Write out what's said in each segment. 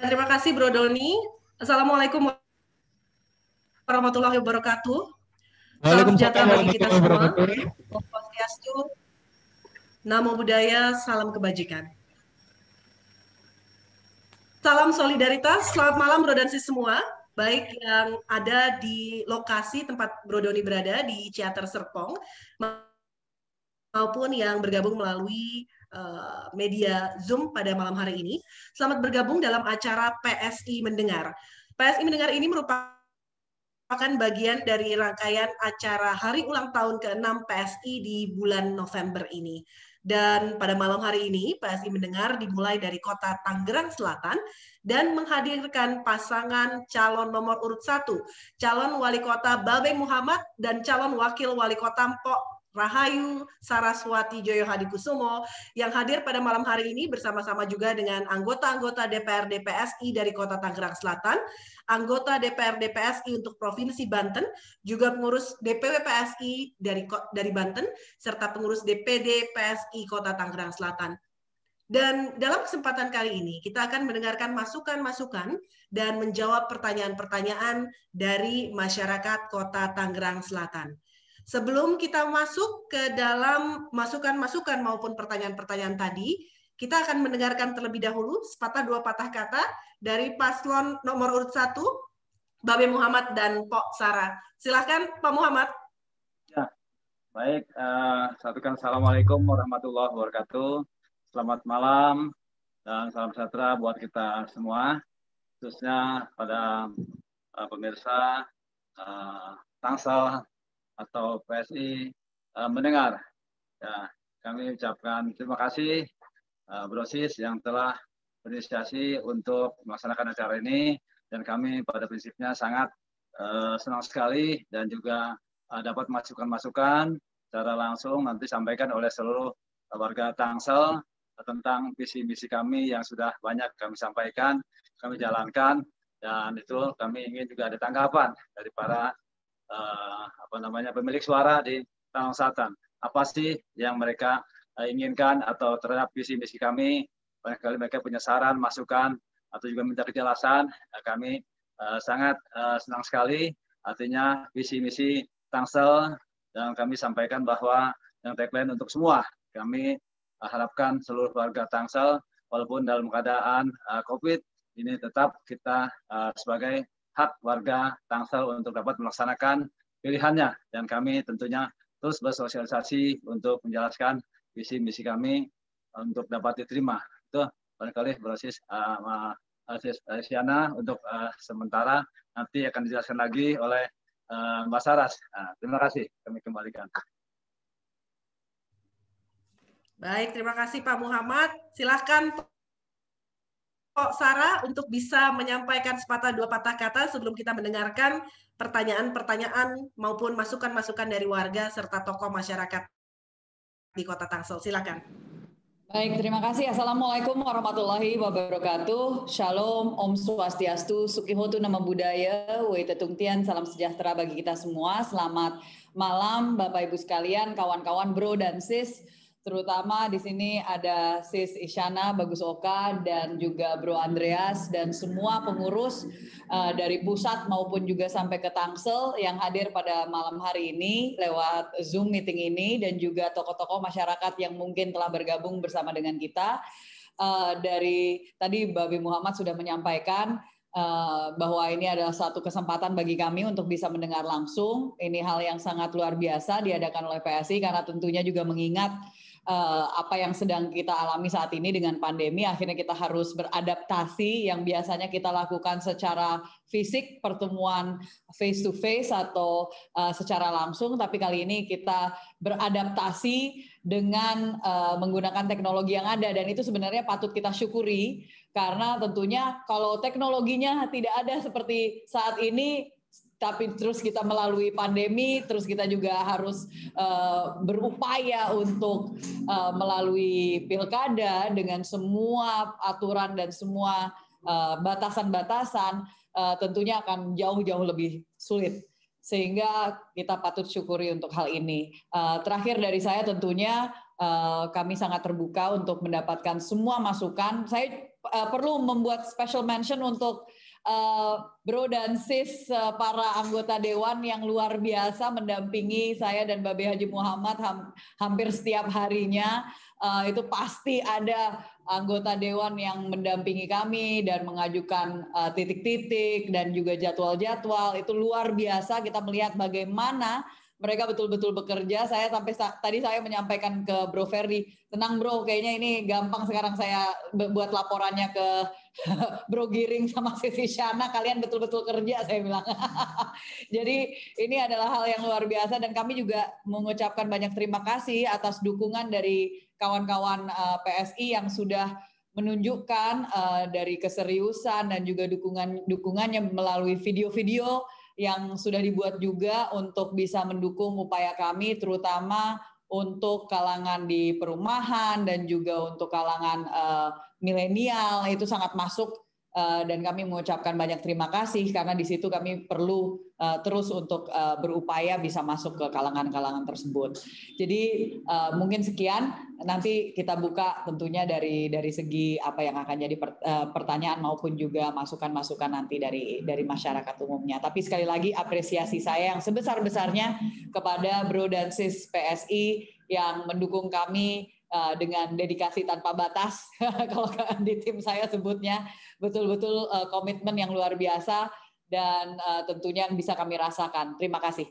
Terima kasih Bro Doni. Assalamualaikum warahmatullahi wabarakatuh. Salam sejahtera Waalaikumsalam bagi kita warahmatullahi semua. wabarakatuh. Om Swastiastu, Namo Buddhaya, salam kebajikan. Salam solidaritas, selamat malam Bro dan Sis semua. Baik yang ada di lokasi tempat Bro Doni berada di Ciater Serpong, maupun yang bergabung melalui media Zoom pada malam hari ini. Selamat bergabung dalam acara PSI Mendengar. PSI Mendengar ini merupakan bagian dari rangkaian acara hari ulang tahun ke-6 PSI di bulan November ini. Dan pada malam hari ini, PSI Mendengar dimulai dari kota Tangerang Selatan dan menghadirkan pasangan calon nomor urut 1, calon wali kota Babe Muhammad dan calon wakil wali kota Mpok Rahayu Saraswati Joyo Hadikusumo yang hadir pada malam hari ini bersama-sama juga dengan anggota-anggota DPRD PSI dari Kota Tangerang Selatan, anggota DPRD PSI untuk Provinsi Banten, juga pengurus DPW PSI dari Banten, serta pengurus DPD PSI Kota Tangerang Selatan. Dan dalam kesempatan kali ini kita akan mendengarkan masukan-masukan dan menjawab pertanyaan-pertanyaan dari masyarakat Kota Tangerang Selatan. Sebelum kita masuk ke dalam masukan-masukan maupun pertanyaan-pertanyaan tadi, kita akan mendengarkan terlebih dahulu sepatah dua patah kata dari paslon nomor urut 1, Babe Muhammad dan Pok Sarah. Silahkan Pak Muhammad. Ya, baik. Satukan Assalamualaikum warahmatullahi wabarakatuh. Selamat malam dan salam sejahtera buat kita semua, khususnya pada pemirsa Tangsel atau PSI mendengar. Ya, kami ucapkan terima kasih Bro Sis yang telah berinisiasi untuk melaksanakan acara ini, dan kami pada prinsipnya sangat senang sekali dan juga dapat masukan-masukan secara langsung nanti sampaikan oleh seluruh warga Tangsel tentang visi misi kami yang sudah banyak kami sampaikan, kami jalankan, dan itu kami ingin juga ada tanggapan dari para pemilik suara di Tangerang Selatan. Apa sih yang mereka inginkan atau terhadap visi misi kami? Barangkali mereka punya saran, masukan, atau juga minta kejelasan. Kami sangat senang sekali. Artinya visi misi Tangsel, dan kami sampaikan bahwa yang tagline untuk semua. Kami harapkan seluruh warga Tangsel, walaupun dalam keadaan COVID, ini tetap kita sebagai hak warga Tangsel untuk dapat melaksanakan pilihannya, dan kami tentunya terus bersosialisasi untuk menjelaskan visi misi kami untuk dapat diterima. Itu barangkali Sis Siana untuk sementara, nanti akan dijelaskan lagi oleh Mbak Saras. Terima kasih, kami kembalikan. Baik, terima kasih Pak Muhammad. Silahkan Pak Sarah untuk bisa menyampaikan sepatah dua patah kata sebelum kita mendengarkan pertanyaan-pertanyaan maupun masukan-masukan dari warga serta tokoh masyarakat di Kota Tangsel. Silakan. Baik, terima kasih. Assalamualaikum warahmatullahi wabarakatuh. Shalom, Om Swastiastu, Sukihotu Nama Budaya, Waitetungtian, Tian, salam sejahtera bagi kita semua. Selamat malam Bapak Ibu sekalian, kawan-kawan Bro dan Sis. Terutama di sini ada Sis Isyana, Bagus Oka, dan juga Bro Andreas, dan semua pengurus dari pusat maupun juga sampai ke Tangsel yang hadir pada malam hari ini lewat Zoom meeting ini, dan juga tokoh-tokoh masyarakat yang mungkin telah bergabung bersama dengan kita. Dari tadi Babe Muhammad sudah menyampaikan bahwa ini adalah satu kesempatan bagi kami untuk bisa mendengar langsung. Ini hal yang sangat luar biasa diadakan oleh PSI karena tentunya juga mengingat apa yang sedang kita alami saat ini dengan pandemi. Akhirnya kita harus beradaptasi yang biasanya kita lakukan secara fisik, pertemuan face to face atau secara langsung, tapi kali ini kita beradaptasi dengan menggunakan teknologi yang ada, dan itu sebenarnya patut kita syukuri karena tentunya kalau teknologinya tidak ada seperti saat ini, tapi terus kita melalui pandemi, terus kita juga harus berupaya untuk melalui pilkada dengan semua aturan dan semua batasan-batasan, tentunya akan jauh-jauh lebih sulit. Sehingga kita patut syukuri untuk hal ini. Terakhir dari saya tentunya kami sangat terbuka untuk mendapatkan semua masukan. Saya perlu membuat special mention untuk bro dan sis para anggota dewan yang luar biasa mendampingi saya dan Babe Haji Muhammad hampir setiap harinya. Itu pasti ada anggota dewan yang mendampingi kami dan mengajukan titik-titik dan juga jadwal-jadwal. Itu luar biasa, kita melihat bagaimana mereka betul-betul bekerja. Saya sampai tadi saya menyampaikan ke Bro Ferdi, tenang bro, kayaknya ini gampang sekarang saya buat laporannya ke Bro Giring sama Sisi Shana, kalian betul-betul kerja, saya bilang. Jadi ini adalah hal yang luar biasa dan kami juga mengucapkan banyak terima kasih atas dukungan dari kawan-kawan PSI yang sudah menunjukkan dari keseriusan dan juga dukungannya melalui video-video yang sudah dibuat juga untuk bisa mendukung upaya kami, terutama untuk kalangan di perumahan dan juga untuk kalangan milenial. Itu sangat masuk dan kami mengucapkan banyak terima kasih karena di situ kami perlu terus untuk berupaya bisa masuk ke kalangan-kalangan tersebut. Jadi mungkin sekian, nanti kita buka tentunya dari segi apa yang akan jadi pertanyaan maupun juga masukan-masukan nanti dari masyarakat umumnya. Tapi sekali lagi apresiasi saya yang sebesar-besarnya kepada Bro dan Sis PSI yang mendukung kami dengan dedikasi tanpa batas. Kalau di tim saya sebutnya betul-betul komitmen yang luar biasa dan tentunya yang bisa kami rasakan. Terima kasih.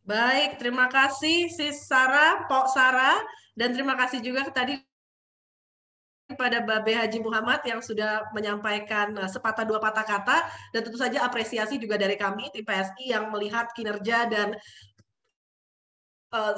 Baik, terima kasih Sis Sarah, Pok Sarah, dan terima kasih juga tadi kepada Babe Haji Muhammad yang sudah menyampaikan sepatah dua patah kata, dan tentu saja apresiasi juga dari kami tim PSI yang melihat kinerja dan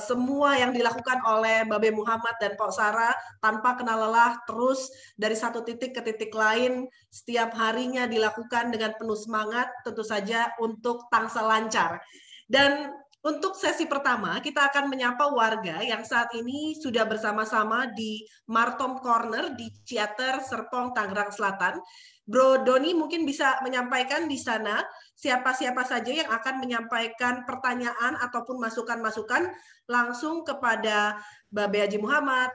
semua yang dilakukan oleh Babe Muhammad dan Pok Sarah tanpa kenal lelah, terus dari satu titik ke titik lain, setiap harinya dilakukan dengan penuh semangat, tentu saja untuk tangsel lancar. Dan untuk sesi pertama, kita akan menyapa warga yang saat ini sudah bersama-sama di Martom Corner di Ciater, Serpong, Tangerang Selatan. Bro Doni mungkin bisa menyampaikan di sana siapa-siapa saja yang akan menyampaikan pertanyaan ataupun masukan-masukan langsung kepada Babe Haji Muhammad,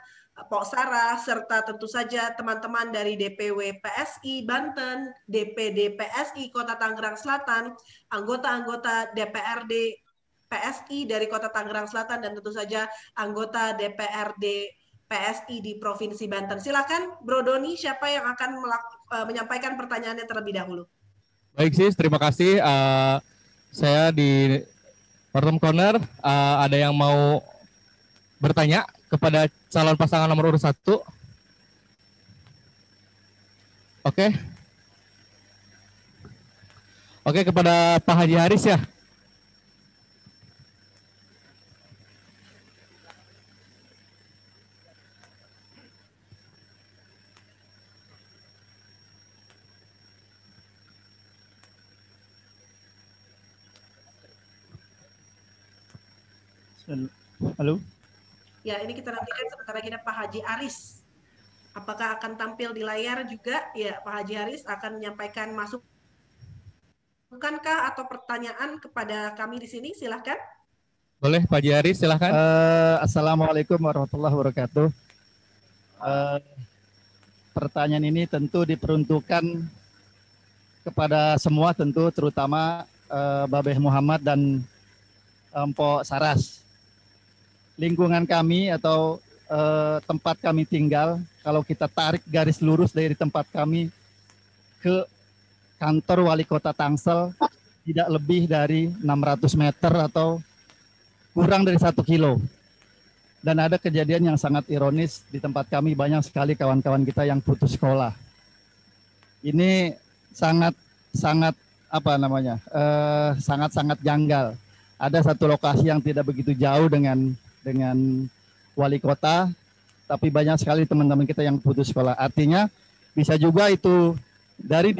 Pok Sarah, serta tentu saja teman-teman dari DPW PSI Banten, DPD PSI Kota Tangerang Selatan, anggota-anggota DPRD PSI dari Kota Tangerang Selatan, dan tentu saja anggota DPRD PSI di Provinsi Banten. Silakan Bro Doni, siapa yang akan menyampaikan pertanyaannya terlebih dahulu? Baik Sis, terima kasih. Saya di Martom Corner, ada yang mau bertanya kepada calon pasangan nomor urut 1. Oke. Oke, kepada Pak Haji Haris ya. Halo. Ya, ini kita nantikan sebentar lagi ada Pak Haji Aris. Apakah akan tampil di layar juga? Ya, Pak Haji Aris akan menyampaikan masukankah atau pertanyaan kepada kami di sini? Silahkan. Boleh, Pak Haji Aris, silahkan. Assalamualaikum warahmatullahi wabarakatuh. Pertanyaan ini tentu diperuntukkan kepada semua, tentu terutama Babe Muhammad dan Mpok Saras. Lingkungan kami atau tempat kami tinggal, kalau kita tarik garis lurus dari tempat kami ke kantor wali kota Tangsel, tidak lebih dari 600 meter atau kurang dari 1 kilo. Dan ada kejadian yang sangat ironis, di tempat kami banyak sekali kawan-kawan kita yang putus sekolah. Ini sangat janggal. Ada satu lokasi yang tidak begitu jauh dengan wali kota, tapi banyak sekali teman-teman kita yang putus sekolah. Artinya bisa juga itu dari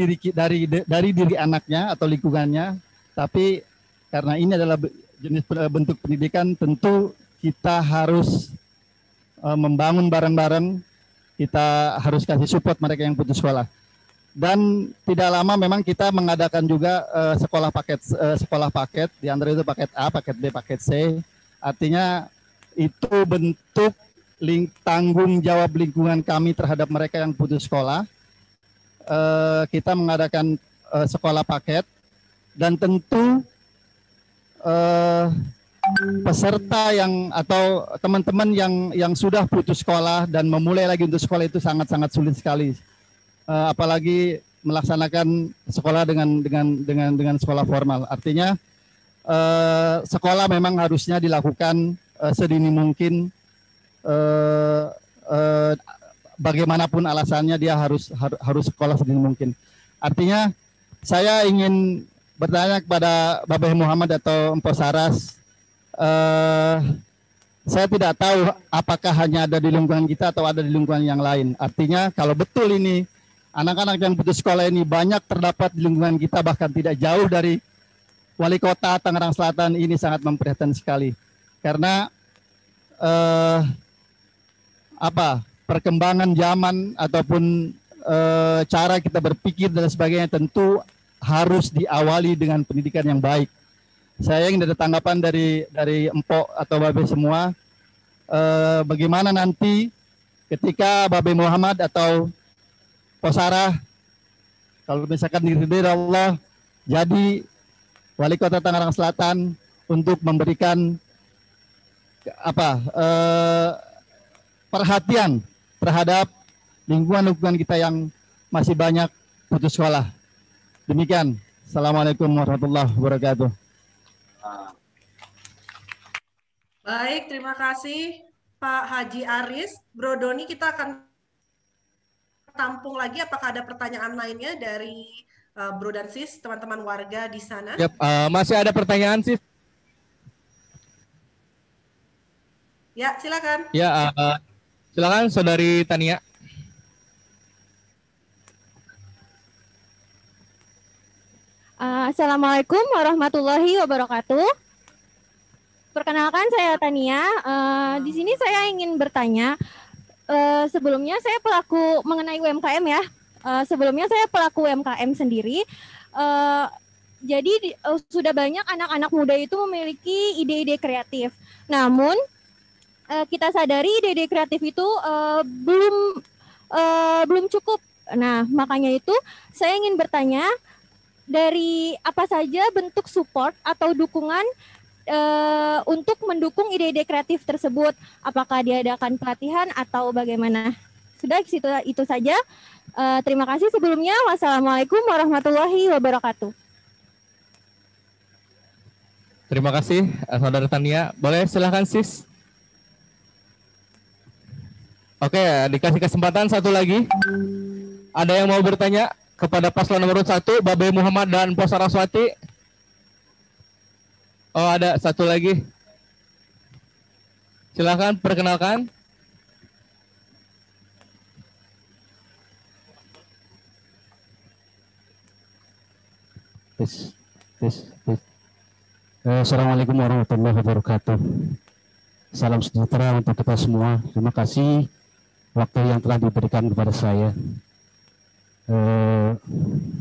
diri anaknya atau lingkungannya, tapi karena ini adalah jenis bentuk pendidikan, tentu kita harus membangun bareng-bareng, kita harus kasih support mereka yang putus sekolah. Dan tidak lama memang kita mengadakan juga sekolah paket, di antara itu paket A, paket B, paket C. Artinya itu bentuk tanggung jawab lingkungan kami terhadap mereka yang putus sekolah. Kita mengadakan sekolah paket, dan tentu peserta atau teman-teman yang sudah putus sekolah dan memulai lagi untuk sekolah itu sangat-sangat sulit sekali. Apalagi melaksanakan sekolah dengan sekolah formal. Artinya sekolah memang harusnya dilakukan sedini mungkin. Bagaimanapun alasannya dia harus sekolah sedini mungkin. Artinya saya ingin bertanya kepada Bapak Muhammad atau Empok Saras. Saya tidak tahu apakah hanya ada di lingkungan kita atau ada di lingkungan yang lain. Artinya kalau betul ini anak-anak yang putus sekolah ini banyak terdapat di lingkungan kita, bahkan tidak jauh dari Wali Kota Tangerang Selatan, ini sangat memprihatinkan sekali. Karena perkembangan zaman ataupun cara kita berpikir dan sebagainya tentu harus diawali dengan pendidikan yang baik. Saya ingin ada tanggapan dari Empok atau Babe semua, bagaimana nanti ketika Babe Muhammad atau Posara, kalau misalkan diridhoi Allah jadi Wali Kota Tangerang Selatan untuk memberikan perhatian terhadap lingkungan kita yang masih banyak putus sekolah. Demikian. Assalamualaikum warahmatullahi wabarakatuh. Baik, terima kasih Pak Haji Aris. Bro Doni, kita akan tampung lagi. Apakah ada pertanyaan lainnya dari Bro dan Sis, teman-teman warga di sana? Yep, masih ada pertanyaan, Sis? Ya, silakan. Ya, silakan Saudari Tania. Assalamualaikum warahmatullahi wabarakatuh. Perkenalkan, saya Tania. Di sini saya ingin bertanya. Sebelumnya saya pelaku mengenai UMKM ya. Sebelumnya saya pelaku UMKM sendiri. Jadi sudah banyak anak-anak muda itu memiliki ide-ide kreatif. Namun kita sadari ide-ide kreatif itu belum cukup. Nah, makanya itu saya ingin bertanya, dari apa saja bentuk support atau dukungan untuk mendukung ide-ide kreatif tersebut? Apakah diadakan pelatihan atau bagaimana? Sudah, itu saja. Terima kasih sebelumnya. Wassalamualaikum warahmatullahi wabarakatuh. Terima kasih, Saudara Tania. Boleh silahkan, Sis. Oke, dikasih kesempatan satu lagi. Ada yang mau bertanya kepada paslon nomor 1, Babe Muhammad dan Pos Saraswati? Oh, ada satu lagi. Silakan perkenalkan. Assalamualaikum warahmatullahi wabarakatuh. Salam sejahtera untuk kita semua. Terima kasih waktu yang telah diberikan kepada saya.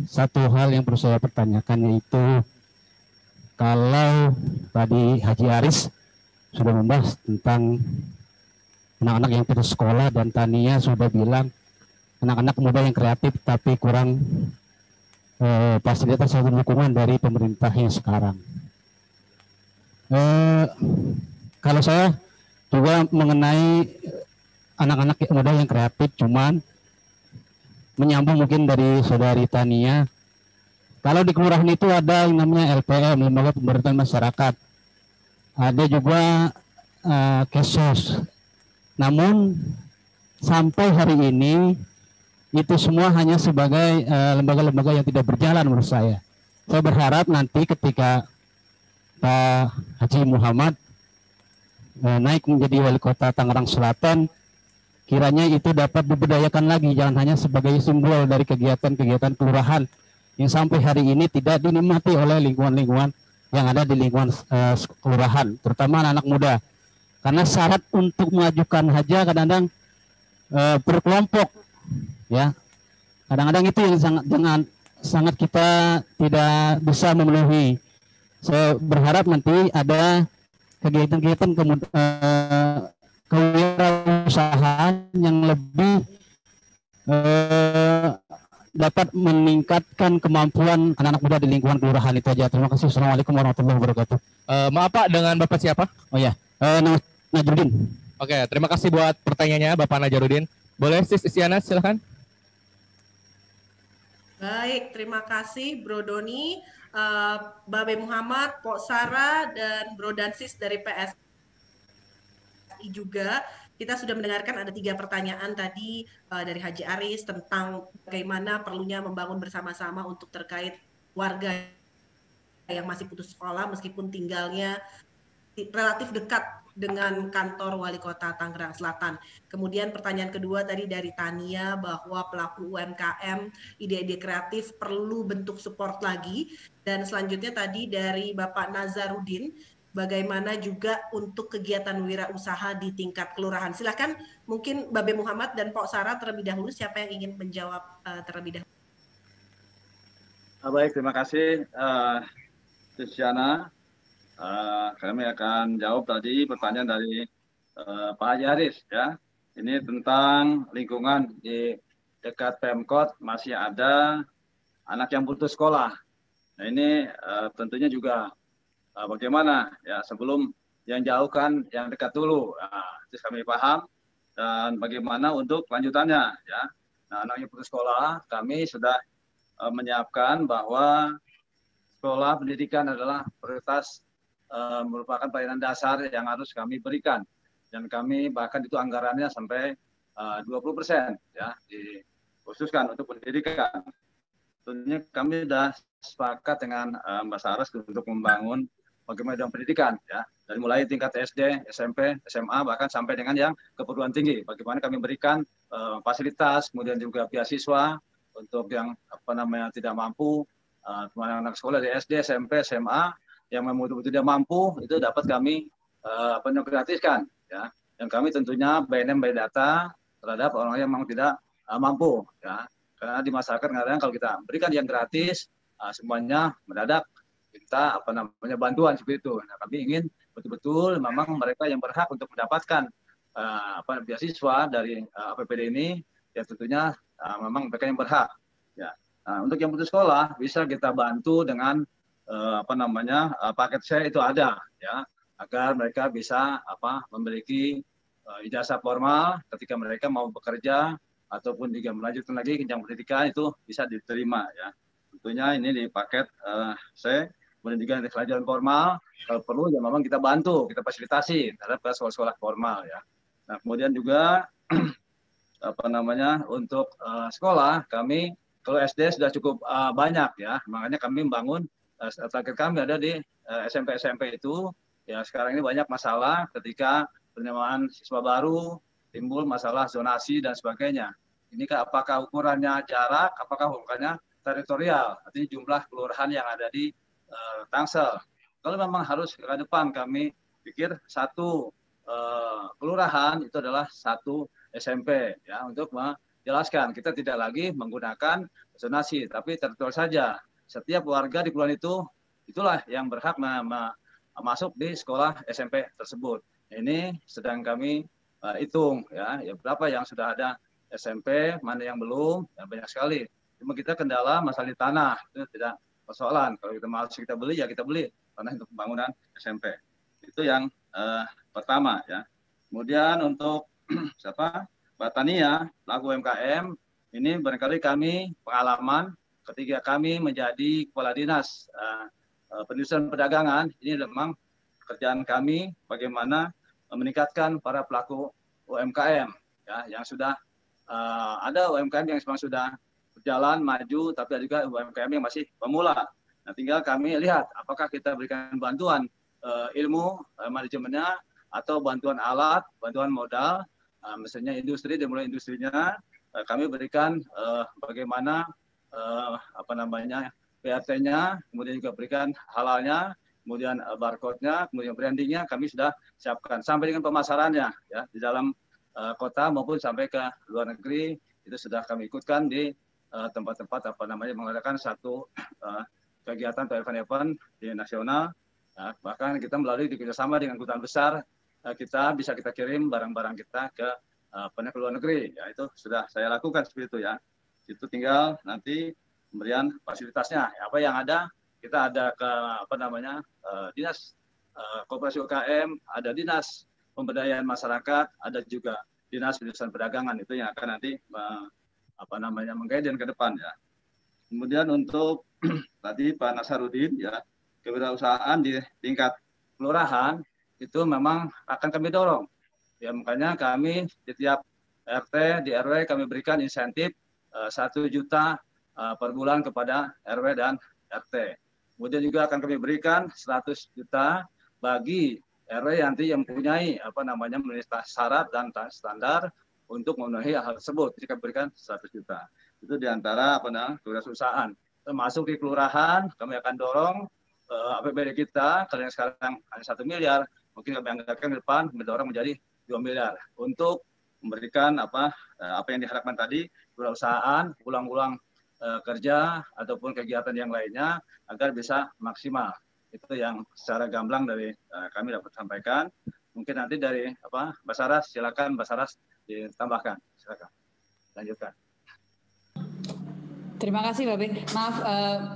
Satu hal yang perlu saya pertanyakan, yaitu kalau tadi Haji Aris sudah membahas tentang anak-anak yang putus sekolah, dan Tania sudah bilang anak-anak muda yang kreatif tapi kurang fasilitas atau dukungan dari pemerintahnya sekarang. Kalau saya juga mengenai anak-anak muda yang kreatif, cuman menyambung mungkin dari Saudari Tania. Kalau di kelurahan itu ada yang namanya LPM, Lembaga Pemberdayaan Masyarakat. Ada juga Kesos. Namun sampai hari ini itu semua hanya sebagai lembaga-lembaga yang tidak berjalan menurut saya. Saya berharap nanti ketika Pak Haji Muhammad naik menjadi Wali Kota Tangerang Selatan, kiranya itu dapat diberdayakan lagi, jangan hanya sebagai simbol dari kegiatan-kegiatan kelurahan yang sampai hari ini tidak dinikmati oleh lingkungan-lingkungan yang ada di lingkungan kelurahan, terutama anak-anak muda. Karena syarat untuk mengajukan hajah kadang-kadang berkelompok, ya. Kadang-kadang itu yang sangat kita tidak bisa memenuhi. Saya berharap nanti ada kegiatan-kegiatan kewirausahaan usaha yang lebih dapat meningkatkan kemampuan anak-anak muda di lingkungan kelurahan itu aja. Terima kasih. Assalamualaikum warahmatullahi wabarakatuh. Maaf Pak, dengan Bapak siapa? Oh ya, Najrudin. Oke, terima kasih buat pertanyaannya Bapak Najarudin. Boleh Sis Isyana, silakan. Baik, terima kasih Bro Doni, Babe Muhammad, Pok Sarah, dan Bro Dansis dari PSI juga. Kita sudah mendengarkan ada 3 pertanyaan tadi dari Haji Aris tentang bagaimana perlunya membangun bersama-sama untuk terkait warga yang masih putus sekolah meskipun tinggalnya relatif dekat dengan kantor Wali Kota Tangerang Selatan. Kemudian pertanyaan kedua tadi dari Tania bahwa pelaku UMKM, ide-ide kreatif perlu bentuk support lagi. Dan selanjutnya tadi dari Bapak Nazarudin, bagaimana juga untuk kegiatan wirausaha di tingkat kelurahan. Silakan mungkin Babe Muhammad dan Pok Sarah terlebih dahulu, siapa yang ingin menjawab terlebih dahulu. Baik, terima kasih Susiana. Kami akan jawab tadi pertanyaan dari Pak Haji Haris ya. Ini tentang lingkungan di dekat Pemkot masih ada anak yang putus sekolah. Nah ini tentunya juga bagaimana ya sebelum yang jauh kan yang dekat dulu. Terus kami paham dan bagaimana untuk lanjutannya ya. Nah, anak yang putus sekolah kami sudah menyiapkan bahwa sekolah pendidikan adalah prioritas merupakan pelayanan dasar yang harus kami berikan dan kami bahkan itu anggarannya sampai 20% ya dikhususkan untuk pendidikan. Tentunya kami sudah sepakat dengan Mbak Saras untuk membangun bagaimana dalam pendidikan ya dari mulai tingkat SD, SMP, SMA bahkan sampai dengan yang keperluan tinggi. Bagaimana kami berikan fasilitas kemudian juga beasiswa untuk yang tidak mampu anak sekolah di SD, SMP, SMA yang memang betul-betul tidak mampu itu dapat kami gratiskan ya. Dan kami tentunya BNM by data terhadap orang yang memang tidak mampu ya. Karena di masyarakat kadang kalau kita berikan yang gratis semuanya mendadak kita bantuan seperti itu. Nah, kami ingin betul-betul memang mereka yang berhak untuk mendapatkan beasiswa dari APBD ini ya tentunya memang mereka yang berhak ya. Nah, untuk yang putus sekolah bisa kita bantu dengan paket C itu ada ya agar mereka bisa memiliki ijazah formal ketika mereka mau bekerja ataupun juga melanjutkan lagi jenjang pendidikan itu bisa diterima ya. Tentunya ini di paket C kemudian juga untuk pelajaran formal kalau perlu ya memang kita bantu, kita fasilitasi terhadap sekolah-sekolah formal ya. Nah, kemudian juga untuk sekolah kami kalau SD sudah cukup banyak ya. Makanya kami membangun target kami ada di SMP itu ya sekarang ini banyak masalah ketika penerimaan siswa baru timbul masalah zonasi dan sebagainya. Ini apakah ukurannya jarak, apakah ukurannya teritorial, artinya jumlah kelurahan yang ada di Tangsel. Kalau memang harus ke depan kami pikir satu kelurahan itu adalah satu SMP ya untuk menjelaskan kita tidak lagi menggunakan zonasi tapi teritorial saja. Setiap warga di kelurahan itu itulah yang berhak masuk di sekolah SMP tersebut. Ini sedang kami hitung ya berapa yang sudah ada SMP, mana yang belum, ya banyak sekali. Cuma kita kendala masalah di tanah itu tidak persoalan. Kalau kita mau kita beli ya kita beli tanah untuk pembangunan SMP. Itu yang pertama ya. Kemudian untuk Mbak Tania, pelaku UMKM, ini barangkali kami pengalaman ketika kami menjadi kepala dinas perindustrian perdagangan, ini memang pekerjaan kami bagaimana meningkatkan para pelaku UMKM ya yang sudah ada UMKM yang memang sudah berjalan maju tapi ada juga UMKM yang masih pemula. Nah, tinggal kami lihat apakah kita berikan bantuan ilmu manajemennya atau bantuan alat, bantuan modal, misalnya industri dan mulai industrinya kami berikan bagaimana PRT-nya, kemudian juga berikan halalnya, kemudian barcode-nya, kemudian brandingnya kami sudah siapkan sampai dengan pemasarannya ya di dalam kota maupun sampai ke luar negeri itu sudah kami ikutkan di tempat-tempat mengadakan satu kegiatan atau event-event di nasional. Nah, bahkan kita melalui kerjasama dengan kedutaan besar kita bisa kita kirim barang-barang kita ke ke luar negeri, ya itu sudah saya lakukan seperti itu ya. Itu tinggal nanti pemberian fasilitasnya. Apa yang ada, kita ada ke dinas koperasi UKM, ada dinas pemberdayaan masyarakat, ada juga dinas pendidikan perdagangan, itu yang akan nanti mengguide ke depan ya. Kemudian untuk tadi Pak Nasarudin ya, kewirausahaan di tingkat kelurahan itu memang akan kami dorong. Ya makanya kami di tiap RT, di RW kami berikan insentif 1 juta per bulan kepada RW dan RT. Kemudian juga akan kami berikan 100 juta bagi RW nanti yang mempunyai memenuhi syarat dan standar untuk memenuhi hal tersebut. Jadi kami berikan 100 juta. Itu diantara kewirausahaan. Termasuk di kelurahan kami akan dorong APBD kita, kalau yang sekarang hanya 1 miliar, mungkin kami anggarkan ke depan mendorong menjadi 2 miliar untuk memberikan apa yang diharapkan tadi, kewirausahaan, ulang-ulang kerja ataupun kegiatan yang lainnya agar bisa maksimal. Itu yang secara gamblang dari kami dapat sampaikan. Mungkin nanti dari Mbak Saras, silakan Mbak Saras ditambahkan. Silakan. Lanjutkan. Terima kasih, Babe. Maaf,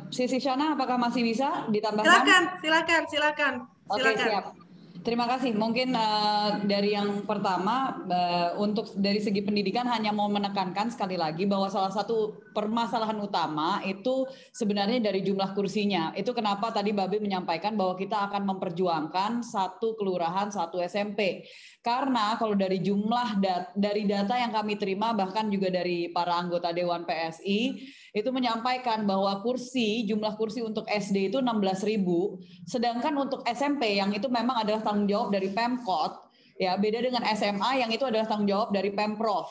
Sisi Shana, apakah masih bisa ditambahkan? Silakan. Oke, siap. Terima kasih. Mungkin dari yang pertama, untuk dari segi pendidikan hanya mau menekankan sekali lagi bahwa salah satu permasalahan utama itu sebenarnya dari jumlah kursinya. Itu kenapa tadi Babe menyampaikan bahwa kita akan memperjuangkan 1 kelurahan 1 SMP. Karena kalau dari dari data yang kami terima, bahkan juga dari para anggota Dewan PSI, itu menyampaikan bahwa jumlah kursi untuk SD itu 16.000, sedangkan untuk SMP yang itu memang adalah tanggung jawab dari Pemkot, ya beda dengan SMA yang itu adalah tanggung jawab dari Pemprov.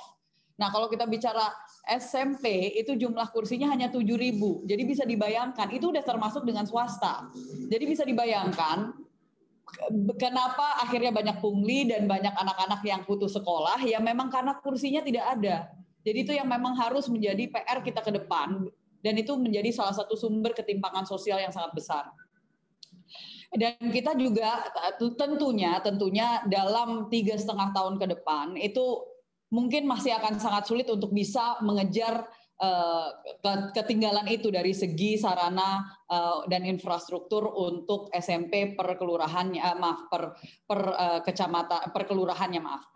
Nah kalau kita bicara SMP itu jumlah kursinya hanya 7.000, jadi bisa dibayangkan itu udah termasuk dengan swasta. Jadi bisa dibayangkan kenapa akhirnya banyak pungli dan banyak anak-anak yang putus sekolah, ya memang karena kursinya tidak ada. Jadi itu yang memang harus menjadi PR kita ke depan, dan itu menjadi salah satu sumber ketimpangan sosial yang sangat besar. Dan kita juga tentunya dalam 3,5 tahun ke depan itu mungkin masih akan sangat sulit untuk bisa mengejar ketinggalan itu dari segi sarana dan infrastruktur untuk SMP per kelurahannya, per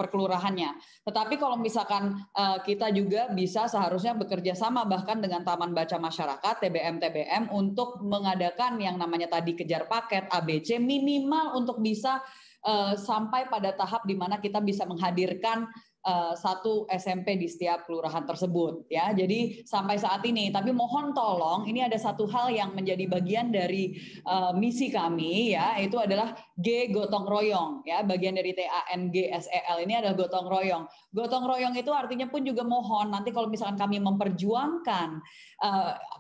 kelurahannya. Tetapi kalau misalkan kita juga bisa seharusnya bekerja sama bahkan dengan Taman Baca Masyarakat, TBM untuk mengadakan yang namanya tadi kejar paket ABC minimal untuk bisa sampai pada tahap di mana kita bisa menghadirkan 1 SMP di setiap kelurahan tersebut ya. Jadi sampai saat ini, tapi mohon tolong ini ada satu hal yang menjadi bagian dari misi kami ya, itu adalah G gotong royong ya, bagian dari TANGSEL ini adalah gotong royong. Gotong royong itu artinya pun juga mohon nanti kalau misalkan kami memperjuangkan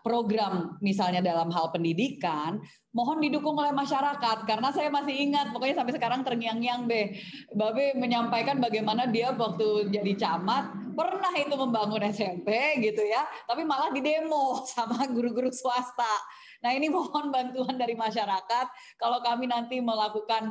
program misalnya dalam hal pendidikan, mohon didukung oleh masyarakat, karena saya masih ingat pokoknya sampai sekarang terngiang-ngiang Babe menyampaikan bagaimana dia waktu jadi camat pernah itu membangun SMP gitu ya, tapi malah didemo sama guru-guru swasta. Nah ini mohon bantuan dari masyarakat kalau kami nanti melakukan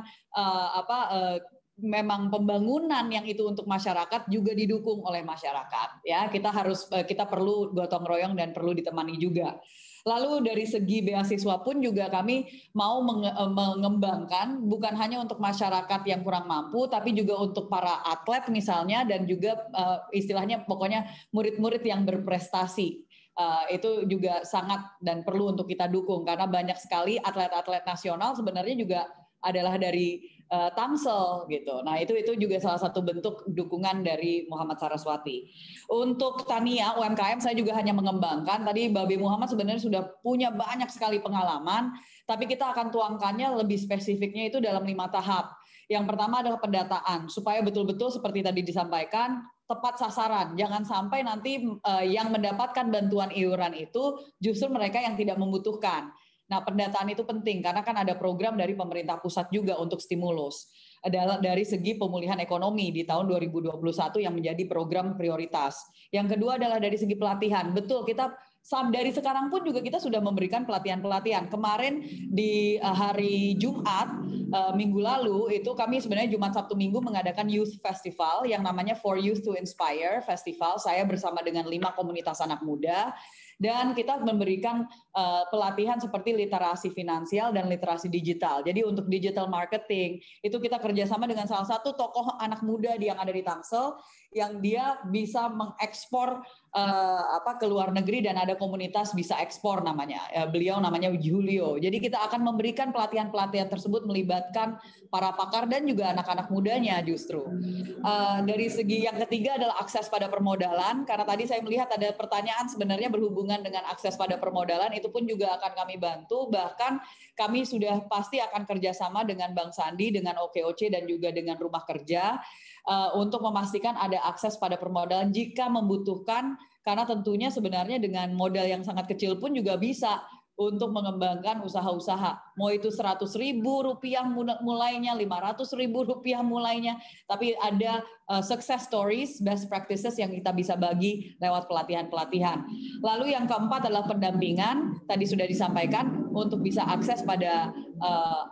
memang pembangunan yang itu untuk masyarakat juga didukung oleh masyarakat ya. Kita perlu gotong royong dan perlu ditemani juga. Lalu dari segi beasiswa pun juga kami mau mengembangkan bukan hanya untuk masyarakat yang kurang mampu, tapi juga untuk para atlet misalnya, dan juga istilahnya pokoknya murid-murid yang berprestasi. Itu juga sangat dan perlu untuk kita dukung, karena banyak sekali atlet-atlet nasional sebenarnya juga adalah dari Tangsel gitu. Nah itu juga salah satu bentuk dukungan dari Muhammad Saraswati. Untuk Tania UMKM saya juga hanya mengembangkan. Tadi Babe Muhammad sebenarnya sudah punya banyak sekali pengalaman, tapi kita akan tuangkannya lebih spesifiknya itu dalam 5 tahap. Yang pertama adalah pendataan, supaya betul-betul seperti tadi disampaikan tepat sasaran. Jangan sampai nanti yang mendapatkan bantuan iuran itu justru mereka yang tidak membutuhkan. Nah, pendataan itu penting karena kan ada program dari pemerintah pusat juga untuk stimulus. Adalah dari segi pemulihan ekonomi di tahun 2021 yang menjadi program prioritas. Yang kedua adalah dari segi pelatihan. Betul, kita dari sekarang pun juga kita sudah memberikan pelatihan-pelatihan. Kemarin di hari Jumat minggu lalu itu kami sebenarnya Jumat Sabtu Minggu mengadakan Youth Festival yang namanya For Youth to Inspire Festival. Saya bersama dengan 5 komunitas anak muda. Dan kita memberikan pelatihan seperti literasi finansial dan literasi digital. Jadi untuk digital marketing, itu kita kerjasama dengan salah satu tokoh anak muda yang ada di Tangsel, yang dia bisa mengekspor ke luar negeri dan ada komunitas bisa ekspor namanya. Beliau namanya Julio. Jadi kita akan memberikan pelatihan-pelatihan tersebut melibatkan para pakar dan juga anak-anak mudanya justru. Dari segi yang ketiga adalah akses pada permodalan, karena tadi saya melihat ada pertanyaan sebenarnya berhubungan dengan akses pada permodalan, itu pun juga akan kami bantu. Bahkan kami sudah pasti akan kerjasama dengan Bang Sandi, dengan OKOC dan juga dengan Rumah Kerja untuk memastikan ada akses pada permodalan jika membutuhkan, karena tentunya sebenarnya dengan modal yang sangat kecil pun juga bisa untuk mengembangkan usaha-usaha. Mau itu Rp100.000 mulainya, Rp500.000 mulainya, tapi ada success stories, best practices yang kita bisa bagi lewat pelatihan-pelatihan. Lalu yang keempat adalah pendampingan, tadi sudah disampaikan, untuk bisa akses pada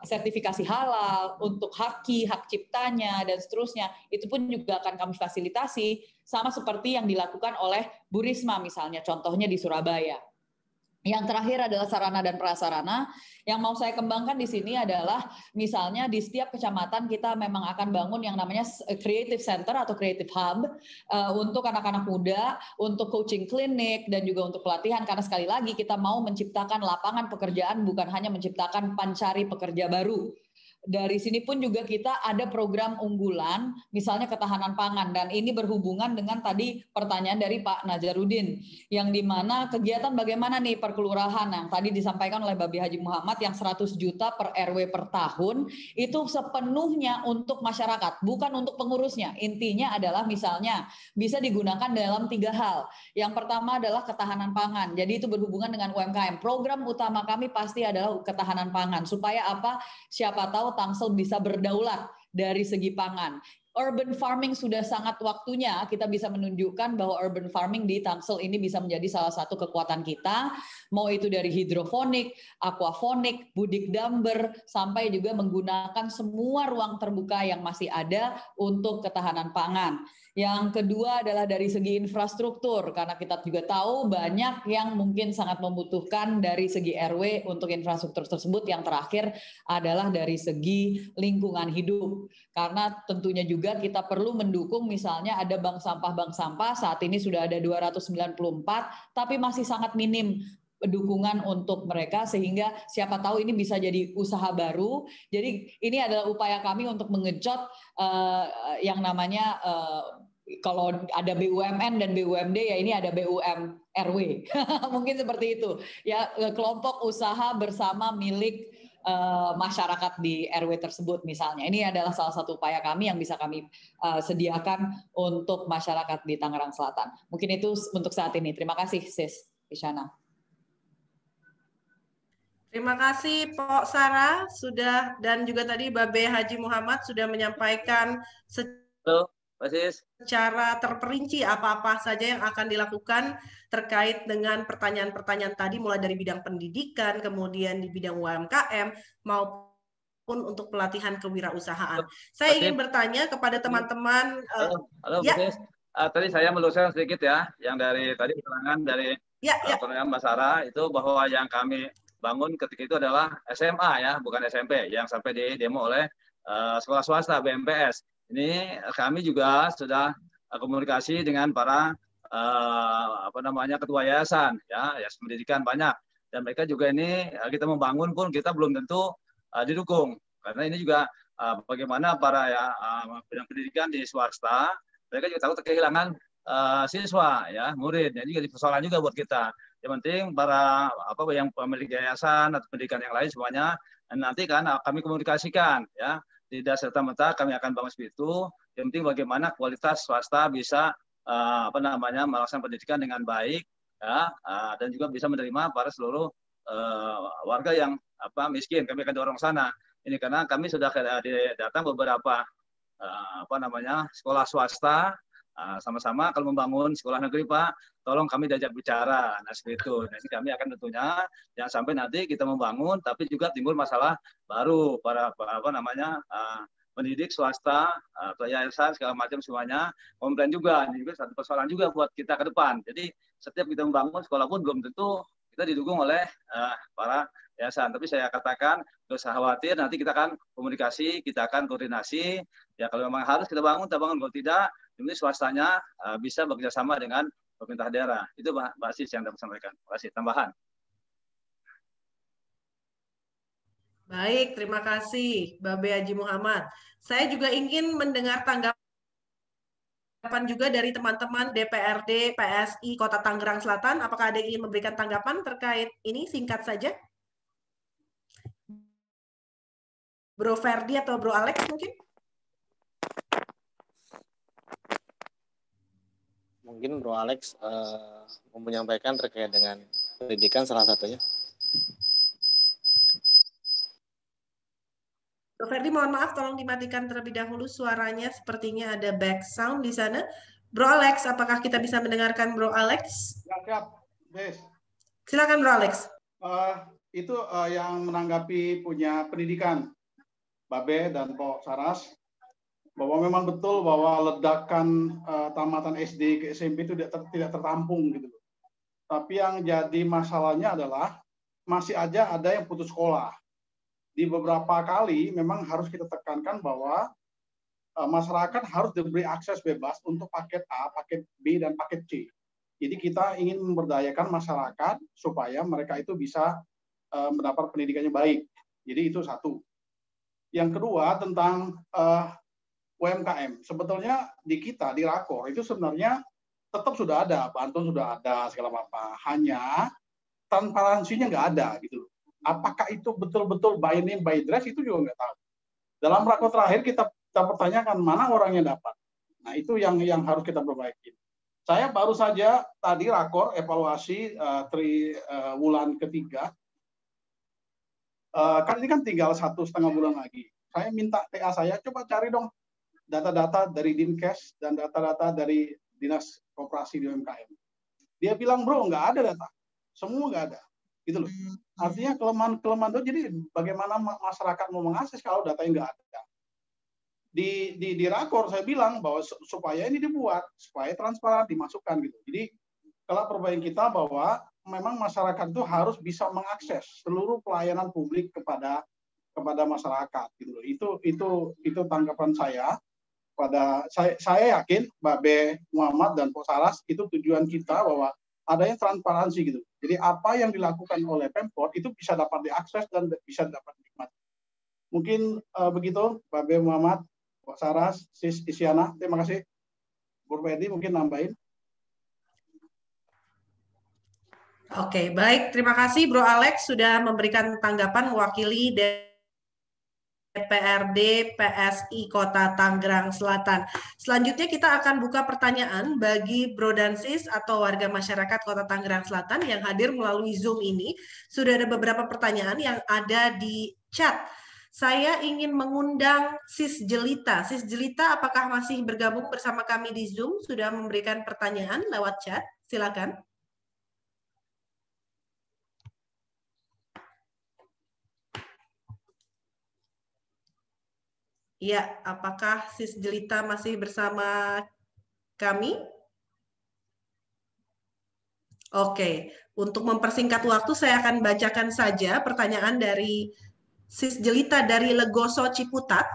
sertifikasi halal, untuk hak ciptanya, dan seterusnya. Itu pun juga akan kami fasilitasi, sama seperti yang dilakukan oleh Bu Risma misalnya, contohnya di Surabaya. Yang terakhir adalah sarana dan prasarana. Yang mau saya kembangkan di sini adalah misalnya di setiap kecamatan kita memang akan bangun yang namanya Creative Center atau Creative Hub untuk anak-anak muda, untuk coaching klinik dan juga untuk pelatihan, karena sekali lagi kita mau menciptakan lapangan pekerjaan, bukan hanya menciptakan pencari pekerja baru. Dari sini pun juga kita ada program unggulan, misalnya ketahanan pangan, dan ini berhubungan dengan tadi pertanyaan dari Pak Nazarudin, yang dimana kegiatan bagaimana nih perkelurahan yang tadi disampaikan oleh Babi Haji Muhammad, yang 100 juta per RW per tahun, itu sepenuhnya untuk masyarakat, bukan untuk pengurusnya. Intinya adalah misalnya bisa digunakan dalam 3 hal. Yang pertama adalah ketahanan pangan, jadi itu berhubungan dengan UMKM. Program utama kami pasti adalah ketahanan pangan, supaya apa? Siapa tahu Tangsel bisa berdaulat dari segi pangan. Urban farming sudah sangat waktunya kita bisa menunjukkan bahwa urban farming di Tangsel ini bisa menjadi salah satu kekuatan kita, mau itu dari hidroponik, aquaponik, budik damber, sampai juga menggunakan semua ruang terbuka yang masih ada untuk ketahanan pangan. Yang kedua adalah dari segi infrastruktur, karena kita juga tahu banyak yang mungkin sangat membutuhkan dari segi RW untuk infrastruktur tersebut. Yang terakhir adalah dari segi lingkungan hidup, karena tentunya juga kita perlu mendukung, misalnya ada bank sampah, saat ini sudah ada 294, tapi masih sangat minim dukungan untuk mereka, sehingga siapa tahu ini bisa jadi usaha baru. Jadi ini adalah upaya kami untuk mengejot yang namanya kalau ada BUMN dan BUMD, ya ini ada BUM RW. Mungkin seperti itu. Ya, kelompok usaha bersama milik masyarakat di RW tersebut misalnya. Ini adalah salah satu upaya kami yang bisa kami sediakan untuk masyarakat di Tangerang Selatan. Mungkin itu untuk saat ini. Terima kasih, Sis Isyana. Terima kasih Pok Sarah sudah, dan juga tadi Babe Haji Muhammad sudah menyampaikan secara terperinci apa-apa saja yang akan dilakukan terkait dengan pertanyaan-pertanyaan tadi, mulai dari bidang pendidikan, kemudian di bidang UMKM, maupun untuk pelatihan kewirausahaan. Saya ingin bertanya kepada teman-teman. Halo, ya. Tadi saya meluruskan sedikit ya, yang dari tadi keterangan dari pertanyaan Mbak Sarah itu bahwa yang kami bangun ketika itu adalah SMA ya, bukan SMP, yang sampai di demo oleh sekolah swasta BMPS. Ini kami juga sudah komunikasi dengan para ketua yayasan ya, yayasan pendidikan banyak, dan mereka juga ini kita membangun pun kita belum tentu didukung, karena ini juga bagaimana para bidang pendidikan di swasta, mereka juga takut kehilangan siswa ya, murid. Jadi jadi persoalan juga buat kita. Yang penting para yang pemilik yayasan atau pendidikan yang lain semuanya nanti kan kami komunikasikan ya. Tidak serta-merta kami akan bangun seperti itu. Yang penting bagaimana kualitas swasta bisa melaksanakan pendidikan dengan baik ya, dan juga bisa menerima para seluruh warga yang miskin. Kami akan dorong sana. Ini karena kami sudah datang beberapa sekolah swasta sama-sama kalau membangun sekolah negeri Pak, tolong kami diajak bicara. Nah seperti itu. Jadi kami akan tentunya jangan sampai nanti kita membangun tapi juga timbul masalah baru para pendidik swasta atau yayasan segala macam semuanya komplain juga. Ini juga satu persoalan juga buat kita ke depan. Jadi setiap kita membangun sekolah pun belum tentu kita didukung oleh para yayasan. Tapi saya katakan, nggak usah khawatir, nanti kita akan komunikasi, kita akan koordinasi. Ya kalau memang harus kita bangun. Kalau tidak, ini swastanya bisa bekerja sama dengan pemerintah daerah. Itu Mbak Sis yang dapat sampaikan. Terima kasih. Tambahan. Baik, terima kasih Babe Haji Muhammad. Saya juga ingin mendengar tanggapan juga dari teman-teman DPRD PSI Kota Tangerang Selatan. Apakah ada yang ingin memberikan tanggapan terkait ini? Singkat saja. Bro Ferdi atau Bro Alex mungkin? Mungkin Bro Alex mau menyampaikan terkait dengan pendidikan salah satunya. Bro Ferdi, mohon maaf, tolong dimatikan terlebih dahulu suaranya. Sepertinya ada back sound di sana. Bro Alex, apakah kita bisa mendengarkan Bro Alex? Siap, Des. Silakan Bro Alex. Itu yang menanggapi punya pendidikan, Babe dan Pok Saras, bahwa memang betul bahwa ledakan tamatan SD ke SMP itu tidak tertampung gitu. Tapi yang jadi masalahnya adalah masih aja ada yang putus sekolah. Di beberapa kali memang harus kita tekankan bahwa masyarakat harus diberi akses bebas untuk paket A, paket B, dan paket C. Jadi kita ingin memberdayakan masyarakat supaya mereka itu bisa mendapat pendidikannya baik. Jadi itu satu. Yang kedua tentang UMKM. Sebetulnya di kita, di Rakor, itu sebenarnya tetap sudah ada, bantuan sudah ada, segala apa. Hanya transparansinya nggak ada gitu. Apakah itu betul-betul by name, by address, itu juga nggak tahu. Dalam Rakor terakhir kita pertanyakan mana orang yang dapat. Nah itu yang harus kita perbaiki. Saya baru saja tadi Rakor evaluasi bulan ketiga. Kan ini kan tinggal 1,5 bulan lagi. Saya minta TA saya, coba cari dong data-data dari Dinkes dan data-data dari Dinas Koperasi di UMKM. Dia bilang, bro, nggak ada data. Semua nggak ada. Gitu loh. Artinya kelemahan itu, jadi bagaimana masyarakat mau mengakses kalau datanya nggak ada. Di Rakor saya bilang bahwa supaya ini dibuat, supaya transparan, dimasukkan gitu. Jadi kalau perbaikan kita bahwa memang masyarakat itu harus bisa mengakses seluruh pelayanan publik kepada masyarakat gitu. Itu tanggapan saya. Saya yakin Babe Muhammad dan Pak Saras itu tujuan kita bahwa adanya transparansi gitu. Jadi apa yang dilakukan oleh Pemkot itu bisa dapat diakses dan bisa dapat dinikmati. Mungkin begitu Babe Muhammad, Pak Saras, Sis Isyana, terima kasih. Bro Ferdi mungkin nambahin. Oke, baik. Terima kasih Bro Alex sudah memberikan tanggapan mewakili DPRD PSI Kota Tangerang Selatan. Selanjutnya kita akan buka pertanyaan bagi Bro dan Sis atau warga masyarakat Kota Tangerang Selatan yang hadir melalui Zoom ini. Sudah ada beberapa pertanyaan yang ada di chat. Saya ingin mengundang Sis Jelita. Sis Jelita, apakah masih bergabung bersama kami di Zoom? Sudah memberikan pertanyaan lewat chat? Silakan. Ya, apakah Sis Jelita masih bersama kami? Oke, untuk mempersingkat waktu saya akan bacakan saja pertanyaan dari Sis Jelita dari Legoso Ciputat.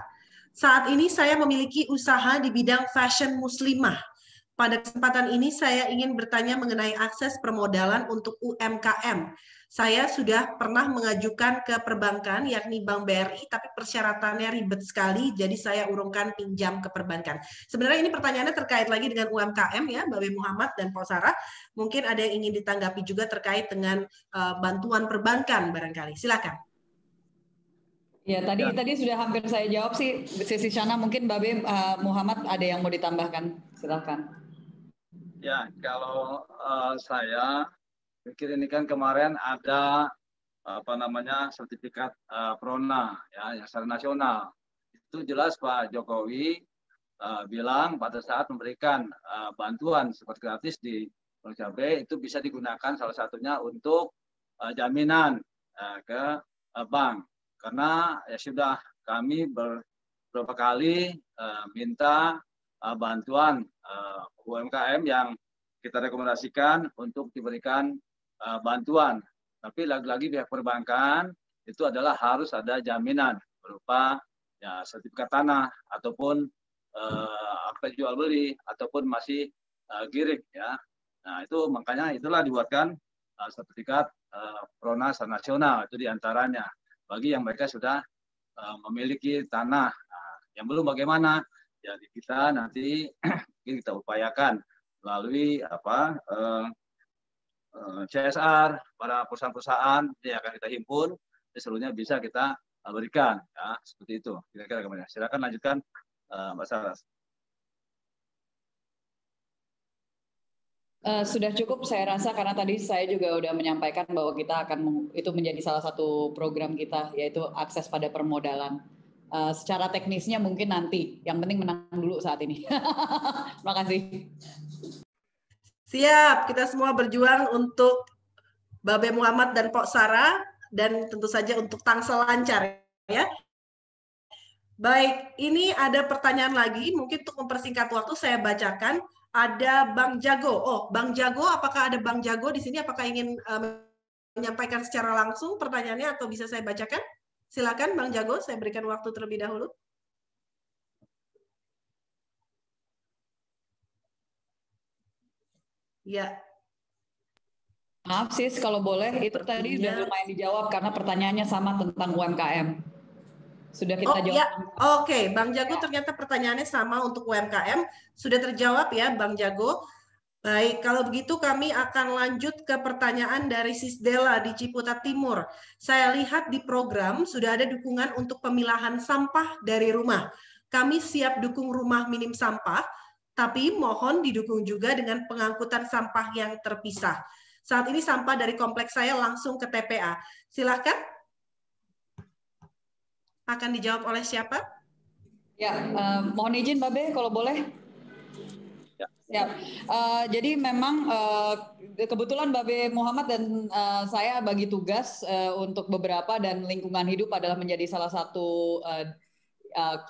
Saat ini saya memiliki usaha di bidang fashion muslimah. Pada kesempatan ini saya ingin bertanya mengenai akses permodalan untuk UMKM. Saya sudah pernah mengajukan ke perbankan, yakni Bank BRI, tapi persyaratannya ribet sekali, jadi saya urungkan pinjam ke perbankan. Sebenarnya ini pertanyaannya terkait lagi dengan UMKM ya, Babe Muhammad dan Pak Sarah. Mungkin ada yang ingin ditanggapi juga terkait dengan bantuan perbankan barangkali. Silakan. Ya, tadi sudah hampir saya jawab sih, Sisi Shana. Mungkin Babe Muhammad ada yang mau ditambahkan. Silakan. Ya, kalau saya pikir ini kan kemarin ada sertifikat Prona ya yang secara nasional. Itu jelas Pak Jokowi bilang pada saat memberikan bantuan seperti gratis di Bank Cabai itu bisa digunakan salah satunya untuk jaminan ke bank. Karena ya sudah kami beberapa kali minta bantuan UMKM yang kita rekomendasikan untuk diberikan bantuan. Tapi lagi-lagi pihak perbankan itu adalah harus ada jaminan berupa ya sertifikat tanah ataupun akta jual beli ataupun masih girik ya. Nah itu makanya itulah dibuatkan sertifikat Pronas nasional itu diantaranya bagi yang mereka sudah memiliki tanah. Nah, yang belum bagaimana? Jadi kita nanti mungkin kita upayakan melalui CSR para perusahaan-perusahaan yang akan kita himpun, seluruhnya bisa kita berikan ya seperti itu. Kira-kira gimana? Silakan lanjutkan Mbak Saras. Sudah cukup saya rasa karena tadi saya juga sudah menyampaikan bahwa kita akan itu menjadi salah satu program kita yaitu akses pada permodalan. Secara teknisnya mungkin nanti, yang penting menang dulu saat ini. Terima kasih. Siap, kita semua berjuang untuk Babe Muhammad dan Pok Sarah dan tentu saja untuk Tangsel lancar ya. Baik, ini ada pertanyaan lagi, mungkin untuk mempersingkat waktu saya bacakan. Ada Bang Jago. Oh, Bang Jago, apakah ada Bang Jago di sini? Apakah ingin menyampaikan secara langsung pertanyaannya atau bisa saya bacakan? Silakan Bang Jago, saya berikan waktu terlebih dahulu. Ya. Maaf Sis, kalau boleh itu tadi sudah lumayan dijawab karena pertanyaannya sama tentang UMKM. Sudah kita jawab. Ya, oke. Bang Jago ternyata pertanyaannya sama untuk UMKM. Sudah terjawab ya Bang Jago. Baik, kalau begitu kami akan lanjut ke pertanyaan dari Sis Della di Ciputat Timur. Saya lihat di program sudah ada dukungan untuk pemilahan sampah dari rumah. Kami siap dukung rumah minim sampah, tapi mohon didukung juga dengan pengangkutan sampah yang terpisah. Saat ini sampah dari kompleks saya langsung ke TPA. Silakan. Akan dijawab oleh siapa? Ya, mohon izin Babe kalau boleh. Ya, jadi memang kebetulan Babe Muhammad dan saya bagi tugas untuk beberapa dan lingkungan hidup adalah menjadi salah satu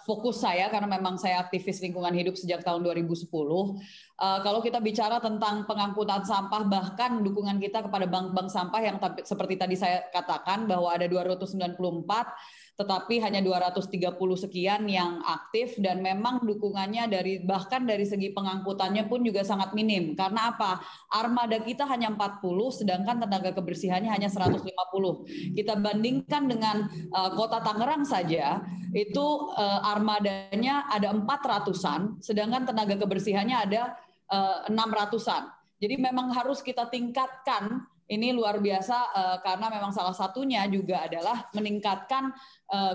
fokus saya karena memang saya aktivis lingkungan hidup sejak tahun 2010. Kalau kita bicara tentang pengangkutan sampah bahkan dukungan kita kepada bank-bank sampah yang seperti tadi saya katakan bahwa ada 294 tetapi hanya 230 sekian yang aktif dan memang dukungannya bahkan dari segi pengangkutannya pun juga sangat minim. Karena apa? Armada kita hanya 40 sedangkan tenaga kebersihannya hanya 150. Kita bandingkan dengan Kota Tangerang saja itu armadanya ada 400-an sedangkan tenaga kebersihannya ada 600-an. Jadi memang harus kita tingkatkan. Ini luar biasa karena memang salah satunya juga adalah meningkatkan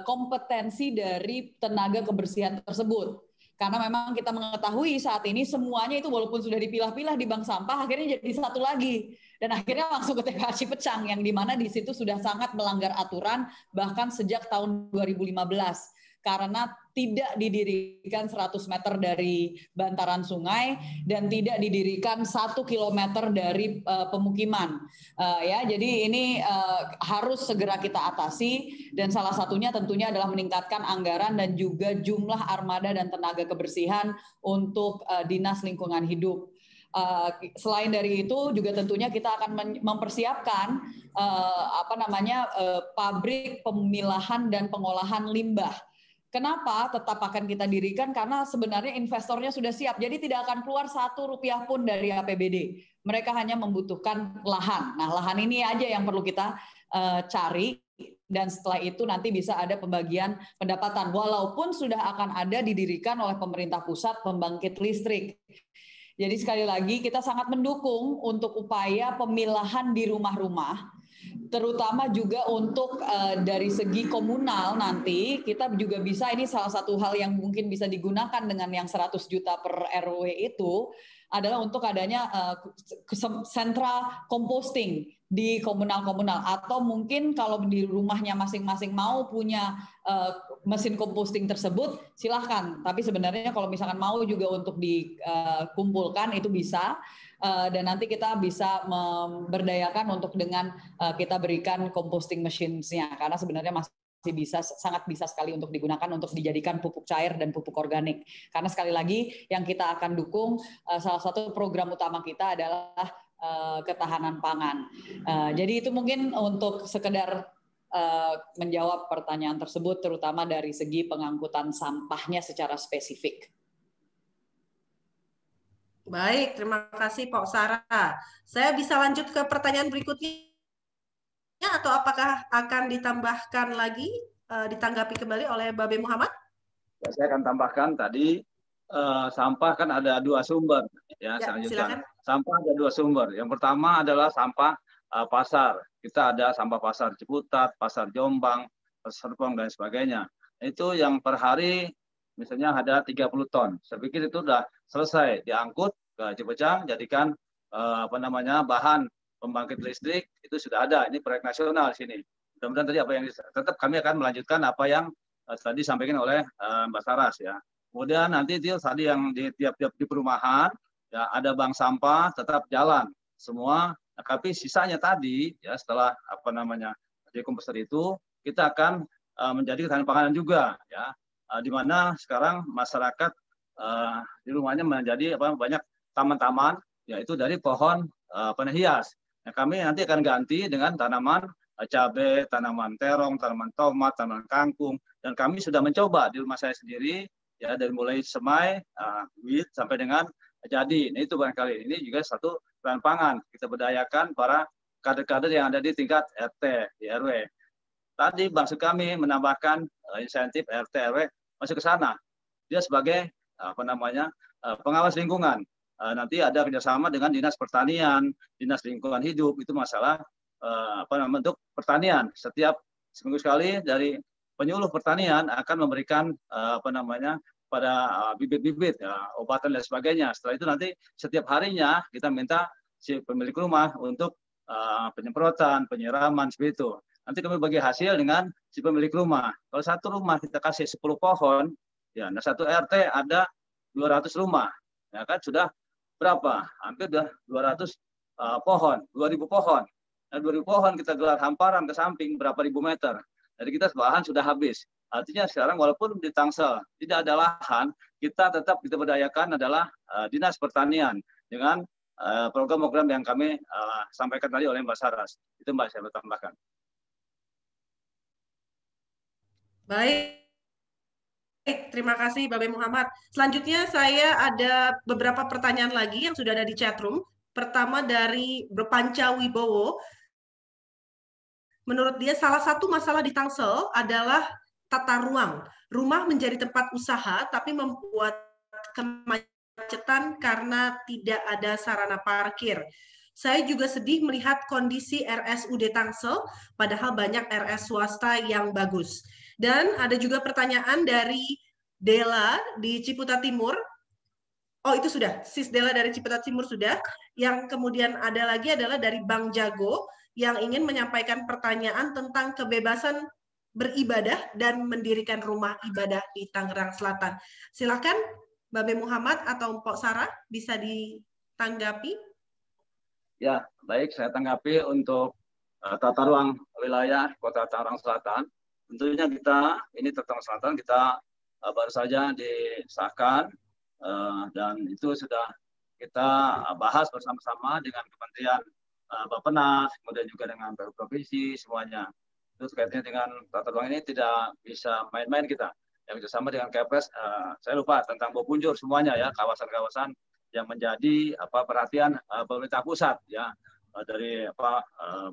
kompetensi dari tenaga kebersihan tersebut. Karena memang kita mengetahui saat ini semuanya itu walaupun sudah dipilah-pilah di bank sampah akhirnya jadi satu lagi. Dan akhirnya langsung ke TPA Cipecang yang dimana di situ sudah sangat melanggar aturan bahkan sejak tahun 2015. Karena tidak didirikan 100 meter dari bantaran sungai dan tidak didirikan 1 kilometer dari pemukiman. Ya, jadi ini harus segera kita atasi dan salah satunya tentunya adalah meningkatkan anggaran dan juga jumlah armada dan tenaga kebersihan untuk Dinas Lingkungan Hidup. Selain dari itu juga tentunya kita akan mempersiapkan pabrik pemilahan dan pengolahan limbah. Kenapa tetap akan kita dirikan? Karena sebenarnya investornya sudah siap. Jadi tidak akan keluar Rp1 pun dari APBD. Mereka hanya membutuhkan lahan. Nah, lahan ini aja yang perlu kita cari. Dan setelah itu nanti bisa ada pembagian pendapatan. Walaupun sudah akan ada didirikan oleh pemerintah pusat pembangkit listrik. Jadi sekali lagi kita sangat mendukung untuk upaya pemilahan di rumah-rumah. Terutama juga untuk dari segi komunal nanti kita juga bisa, ini salah satu hal yang mungkin bisa digunakan dengan yang 100 juta per RW itu adalah untuk adanya sentra composting di komunal-komunal atau mungkin kalau di rumahnya masing-masing mau punya mesin composting tersebut, silahkan. Tapi sebenarnya kalau misalkan mau juga untuk dikumpulkan itu bisa. Dan nanti kita bisa memberdayakan untuk dengan kita berikan composting machines-nya, karena sebenarnya masih sangat bisa sekali untuk digunakan untuk dijadikan pupuk cair dan pupuk organik. Karena sekali lagi yang kita akan dukung, salah satu program utama kita adalah ketahanan pangan. Jadi itu mungkin untuk sekedar menjawab pertanyaan tersebut, terutama dari segi pengangkutan sampahnya secara spesifik. Baik, terima kasih Pak Sarah. Saya bisa lanjut ke pertanyaan berikutnya, atau apakah akan ditambahkan lagi, ditanggapi kembali oleh Babe Muhammad? Ya, saya akan tambahkan tadi, sampah kan ada dua sumber. Ya, silakan. Sampah ada dua sumber. Yang pertama adalah sampah pasar. Kita ada sampah pasar Ciputat, pasar Jombang, pasar Serpong, dan sebagainya. Itu yang per hari misalnya ada 30 ton. Saya pikir itu sudah selesai, diangkut ke Cipecang, jadikan bahan pembangkit listrik, itu sudah ada. Ini proyek nasional di sini. Mudah-mudahan tadi apa yang tetap kami akan melanjutkan apa yang tadi disampaikan oleh Mbak Saras ya. Kemudian nanti itu tadi yang di tiap-tiap di perumahan ya ada bank sampah tetap jalan semua. Tapi sisanya tadi ya setelah dekomposter itu kita akan menjadi ketahanan pangan juga ya. Di mana sekarang masyarakat di rumahnya menjadi banyak taman-taman yaitu dari pohon hias. Nah, kami nanti akan ganti dengan tanaman cabai, tanaman terong, tanaman tomat, tanaman kangkung, dan kami sudah mencoba di rumah saya sendiri ya dari mulai semai, wheat sampai dengan jadi. Nah, itu barangkali ini juga satu peran pangan. Kita berdayakan para kader-kader yang ada di tingkat RT, di RW. Tadi maksud kami menambahkan insentif RT RW masuk ke sana. Dia sebagai pengawas lingkungan. Nanti ada kerjasama dengan Dinas Pertanian, Dinas Lingkungan Hidup, itu masalah untuk pertanian. Setiap seminggu sekali dari penyuluh pertanian akan memberikan pada bibit-bibit obatan dan sebagainya. Setelah itu nanti setiap harinya kita minta si pemilik rumah untuk penyemprotan, penyiraman seperti itu. Nanti kami bagi hasil dengan si pemilik rumah. Kalau satu rumah kita kasih 10 pohon, ya, nah satu RT ada 200 rumah. Ya kan sudah berapa? Hampir sudah 200 pohon, 2.000 pohon. Nah, 2.000 pohon kita gelar hamparan ke samping berapa ribu meter. Jadi kita lahan sudah habis. Artinya sekarang walaupun di Tangsel tidak ada lahan, kita tetap kita berdayakan adalah Dinas Pertanian dengan program-program yang kami sampaikan tadi oleh Mbak Saras. Itu Mbak saya tambahkan. Baik, terima kasih Babe Muhammad. Selanjutnya saya ada beberapa pertanyaan lagi yang sudah ada di chatroom. Pertama dari Berpanca Wibowo. Menurut dia salah satu masalah di Tangsel adalah tata ruang. Rumah menjadi tempat usaha tapi membuat kemacetan karena tidak ada sarana parkir. Saya juga sedih melihat kondisi RSUD Tangsel, padahal banyak RS swasta yang bagus. Dan ada juga pertanyaan dari Dela di Ciputat Timur. Oh, itu sudah. Sis Dela dari Ciputat Timur sudah. Yang kemudian ada lagi adalah dari Bang Jago yang ingin menyampaikan pertanyaan tentang kebebasan beribadah dan mendirikan rumah ibadah di Tangerang Selatan. Silakan Babe Muhammad atau Mpok Sarah bisa ditanggapi. Ya, baik, saya tanggapi untuk tata ruang wilayah Kota Tangerang Selatan. Tentunya kita, ini Tangerang Selatan, kita baru saja disahkan dan itu sudah kita bahas bersama-sama dengan Kementerian Bappenas, kemudian juga dengan provinsi, semuanya. Itu terkaitnya dengan tata ruang ini tidak bisa main-main kita. Yang bersama dengan Kepres, saya lupa tentang Bopunjur semuanya ya, kawasan-kawasan yang menjadi perhatian pemerintah pusat ya, dari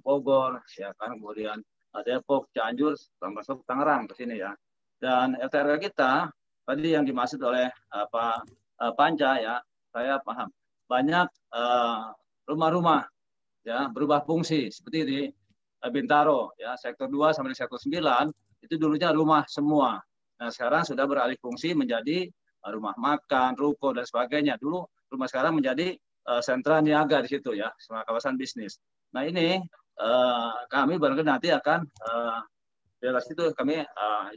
Bogor ya kan, kemudian Depok, Cianjur, termasuk Tangerang ke sini ya. Dan RT-RW kita tadi yang dimaksud oleh Pak Panca ya, saya paham. Banyak rumah-rumah ya berubah fungsi seperti di Bintaro ya, sektor 2 sampai sektor 9 itu dulunya rumah semua. Nah, sekarang sudah beralih fungsi menjadi rumah makan, ruko dan sebagainya. Dulu rumah sekarang menjadi sentra niaga di situ ya, semua kawasan bisnis. Nah, ini kami barangkali nanti akan jelas itu kami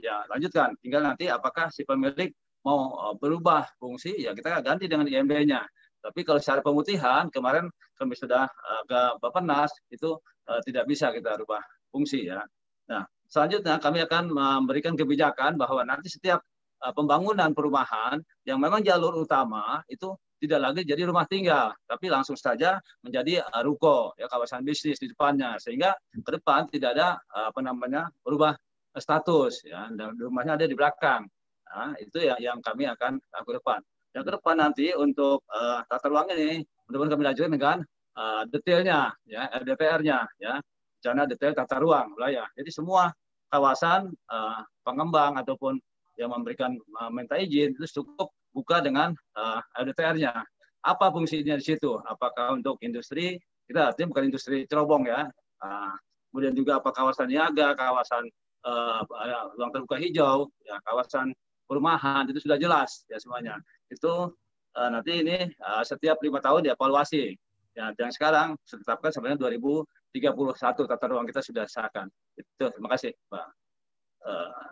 ya lanjutkan. Tinggal nanti apakah si pemilik mau berubah fungsi, ya kita ganti dengan IMB-nya. Tapi kalau secara pemutihan kemarin kami sudah ke Bappenas itu tidak bisa kita rubah fungsi ya. Nah, selanjutnya kami akan memberikan kebijakan bahwa nanti setiap pembangunan perumahan yang memang jalur utama itu tidak lagi jadi rumah tinggal, tapi langsung saja menjadi ruko, ya, kawasan bisnis di depannya, sehingga ke depan tidak ada berubah status, ya, dan rumahnya ada di belakang. Nah, itu yang kami akan ke depan. Yang ke depan nanti untuk tata ruang ini, mudah-mudahan kami lanjutkan dengan detailnya, ya, RDTR-nya, ya, rencana detail tata ruang wilayah. Jadi semua kawasan pengembang ataupun yang memberikan minta izin itu cukup buka dengan RDTR-nya. Apa fungsinya di situ? Apakah untuk industri? Kita artinya bukan industri cerobong ya. Kemudian juga apa kawasan niaga, kawasan ruang terbuka hijau, ya, kawasan perumahan itu sudah jelas ya semuanya. Itu nanti ini setiap 5 tahun dievaluasi. Ya, yang sekarang sudah ditetapkan sebenarnya 2031 tata ruang kita sudah disahkan. Itu terima kasih, Mbak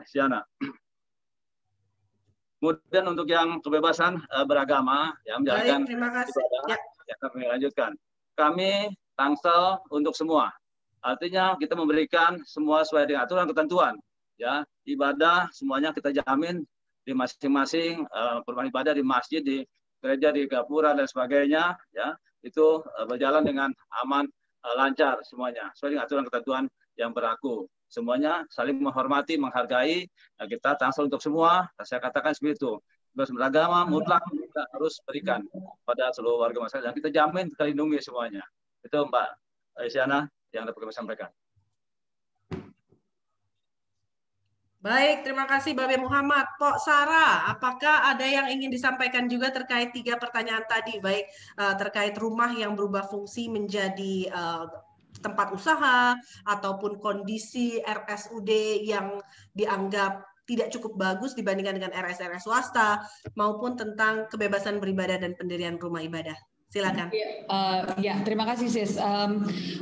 Siana. Kemudian untuk yang kebebasan beragama, ya, menjalankan ibadah, ya, kami lanjutkan. Kami Tangsel untuk semua. Artinya kita memberikan semua sesuai dengan aturan ketentuan. Ya, ibadah semuanya kita jamin di masing-masing perumahan ibadah, di masjid, di gereja, di gapura dan sebagainya. Ya, itu berjalan dengan aman, lancar semuanya sesuai dengan aturan ketentuan yang berlaku. Semuanya saling menghormati, menghargai. Nah, kita Tangsel untuk semua. Saya katakan seperti itu. Bebas beragama mutlak kita harus berikan pada seluruh warga masyarakat. Dan kita jamin kita lindungi semuanya. Itu Mbak Isyana yang dapat kami sampaikan. Baik, terima kasih Babe Muhammad. Pok Sarah, apakah ada yang ingin disampaikan juga terkait 3 pertanyaan tadi, baik terkait rumah yang berubah fungsi menjadi tempat usaha ataupun kondisi RSUD yang dianggap tidak cukup bagus dibandingkan dengan RS-RS swasta, maupun tentang kebebasan beribadah dan pendirian rumah ibadah. Silakan. Ya, terima kasih Sis.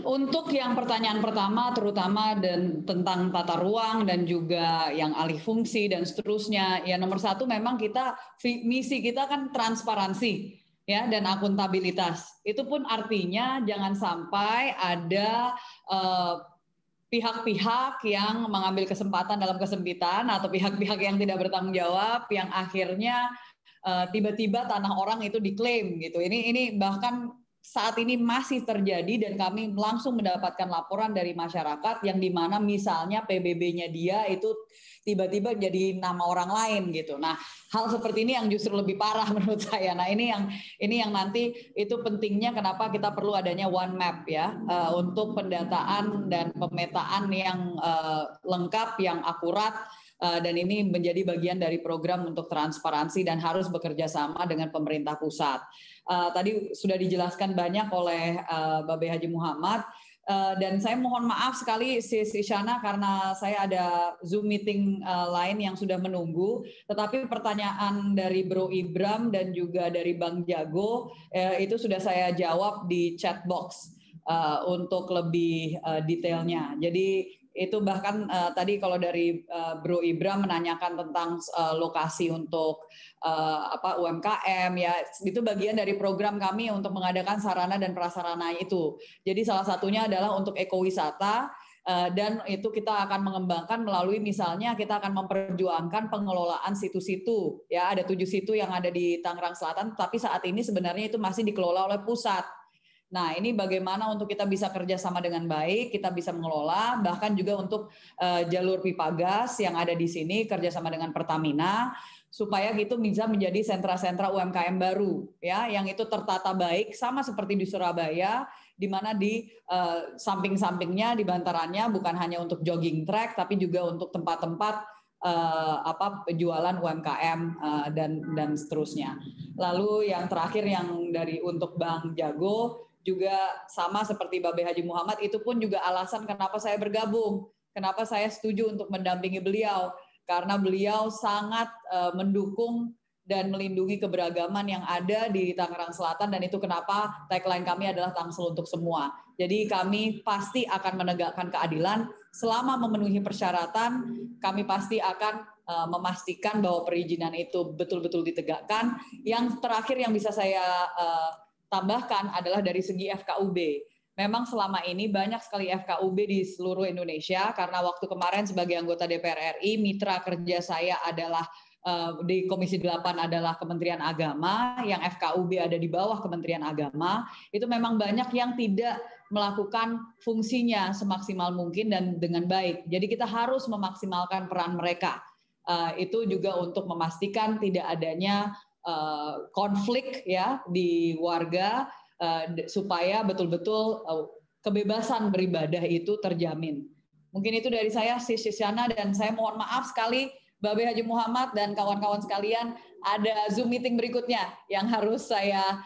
Untuk yang pertanyaan pertama terutama dan tentang tata ruang dan juga yang alih fungsi dan seterusnya, ya nomor 1 memang kita misi kita kan transparansi, ya, dan akuntabilitas. Itu pun artinya jangan sampai ada pihak-pihak yang mengambil kesempatan dalam kesempitan atau pihak-pihak yang tidak bertanggung jawab yang akhirnya tiba-tiba tanah orang itu diklaim gitu. Ini bahkan saat ini masih terjadi dan kami langsung mendapatkan laporan dari masyarakat yang dimana misalnya PBB-nya dia itu tiba-tiba jadi nama orang lain gitu. Nah, hal seperti ini yang justru lebih parah menurut saya. Nah, ini yang nanti itu pentingnya kenapa kita perlu adanya one map ya, untuk pendataan dan pemetaan yang lengkap, yang akurat. Dan ini menjadi bagian dari program untuk transparansi dan harus bekerja sama dengan pemerintah pusat. Tadi sudah dijelaskan banyak oleh Babe Haji Muhammad, dan saya mohon maaf sekali Sis Isyana karena saya ada Zoom meeting lain yang sudah menunggu, tetapi pertanyaan dari Bro Ibram dan juga dari Bang Jago itu sudah saya jawab di chat box untuk lebih detailnya. Jadi itu bahkan tadi kalau dari Bro Ibram menanyakan tentang lokasi untuk UMKM ya, itu bagian dari program kami untuk mengadakan sarana dan prasarana itu. Jadi salah satunya adalah untuk ekowisata, dan itu kita akan mengembangkan melalui misalnya kita akan memperjuangkan pengelolaan situ-situ ya, ada 7 situ yang ada di Tangerang Selatan, tapi saat ini sebenarnya itu masih dikelola oleh pusat. Nah, ini bagaimana untuk kita bisa kerjasama dengan baik, kita bisa mengelola, bahkan juga untuk jalur pipa gas yang ada di sini kerjasama dengan Pertamina, supaya gitu bisa menjadi sentra-sentra UMKM baru, ya, yang itu tertata baik, sama seperti di Surabaya, di mana di samping-sampingnya, di bantarannya bukan hanya untuk jogging track, tapi juga untuk tempat-tempat penjualan UMKM dan seterusnya. Lalu yang terakhir yang dari untuk Bang Jago, juga sama seperti Babe Haji Muhammad, itu pun juga alasan kenapa saya bergabung, kenapa saya setuju untuk mendampingi beliau, karena beliau sangat mendukung dan melindungi keberagaman yang ada di Tangerang Selatan, dan itu kenapa tagline kami adalah Tangsel untuk semua. Jadi kami pasti akan menegakkan keadilan selama memenuhi persyaratan, kami pasti akan memastikan bahwa perizinan itu betul-betul ditegakkan. Yang terakhir yang bisa saya tambahkan adalah dari segi FKUB. Memang selama ini banyak sekali FKUB di seluruh Indonesia, karena waktu kemarin sebagai anggota DPR RI, mitra kerja saya adalah di Komisi 8 adalah Kementerian Agama, yang FKUB ada di bawah Kementerian Agama. Itu memang banyak yang tidak melakukan fungsinya semaksimal mungkin dan dengan baik. Jadi kita harus memaksimalkan peran mereka. Itu juga untuk memastikan tidak adanya konflik ya di warga, supaya betul-betul kebebasan beribadah itu terjamin. Mungkin itu dari saya, Sis Shoshana, dan saya mohon maaf sekali Babe Haji Muhammad dan kawan-kawan sekalian, ada Zoom meeting berikutnya yang harus saya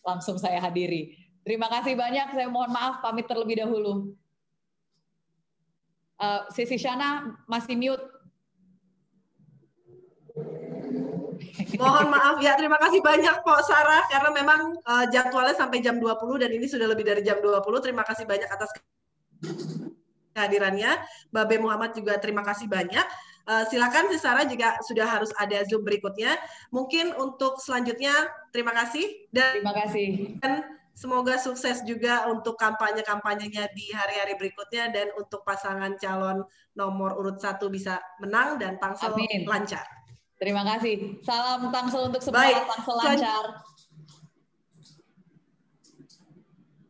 langsung saya hadiri. Terima kasih banyak, saya mohon maaf pamit terlebih dahulu. Sis Shoshana masih mute. Mohon maaf ya, terima kasih banyak Pak Sarah, karena memang jadwalnya sampai jam 20 dan ini sudah lebih dari jam 20. Terima kasih banyak atas kehadirannya. Babe Muhammad juga terima kasih banyak. Silakan si Sarah jika sudah harus ada Zoom berikutnya. Mungkin untuk selanjutnya, terima kasih. Dan terima kasih. Dan semoga sukses juga untuk kampanye-kampanyenya di hari-hari berikutnya, dan untuk pasangan calon nomor urut 1 bisa menang dan Tangsel lancar. Terima kasih. Salam Tangsel untuk semua. Baik. Tangsel lancar.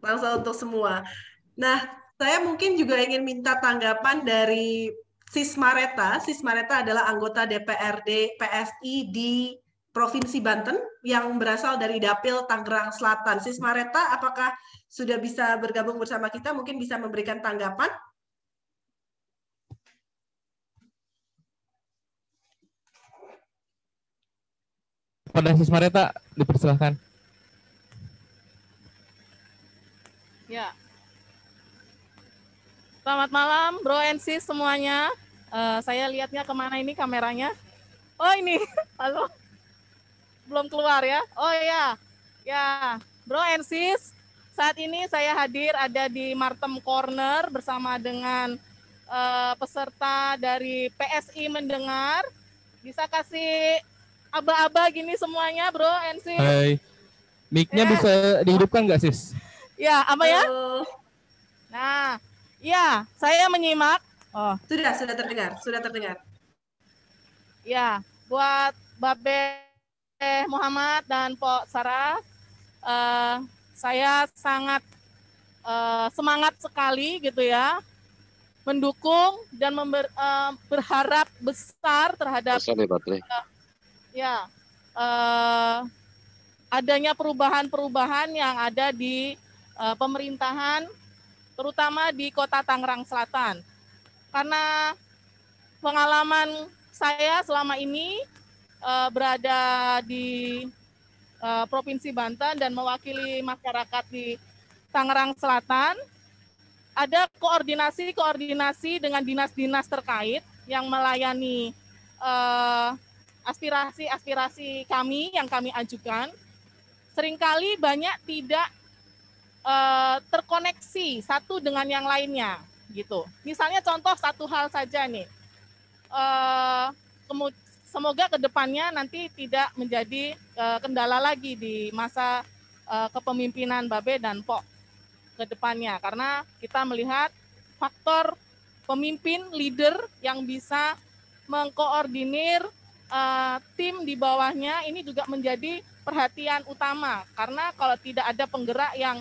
Tangsel untuk semua. Nah, saya mungkin juga ingin minta tanggapan dari Sis Mareta. Sis Mareta adalah anggota DPRD PSI di Provinsi Banten yang berasal dari Dapil Tangerang Selatan. Sis Mareta, apakah sudah bisa bergabung bersama kita? Mungkin bisa memberikan tanggapan? Pada Sis Mareta, dipersilahkan. Ya. Selamat malam, Bro and Sis semuanya. Saya lihatnya kemana ini kameranya? Oh ini, halo. Belum keluar ya? Oh ya, ya. Bro and Sis, saat ini saya hadir ada di Martem Corner bersama dengan peserta dari PSI Mendengar. Bisa kasih aba-aba gini semuanya, Bro and Sis? Hai. Mic-nya bisa dihidupkan nggak, Sis? Ya, apa ya? Nah, ya, saya menyimak. Oh, sudah terdengar. Ya, buat Babe Muhammad dan Pok Sarah, saya sangat semangat sekali gitu ya, mendukung dan berharap besar terhadap adanya perubahan-perubahan yang ada di pemerintahan, terutama di Kota Tangerang Selatan. Karena pengalaman saya selama ini berada di Provinsi Banten dan mewakili masyarakat di Tangerang Selatan, ada koordinasi dengan dinas-dinas terkait yang melayani aspirasi-aspirasi kami yang kami ajukan. Seringkali banyak tidak terkoneksi satu dengan yang lainnya gitu. Misalnya contoh satu hal saja nih, semoga kedepannya nanti tidak menjadi kendala lagi di masa kepemimpinan Babe dan Pok kedepannya, karena kita melihat faktor pemimpin leader yang bisa mengkoordinir tim di bawahnya ini juga menjadi perhatian utama, karena kalau tidak ada penggerak yang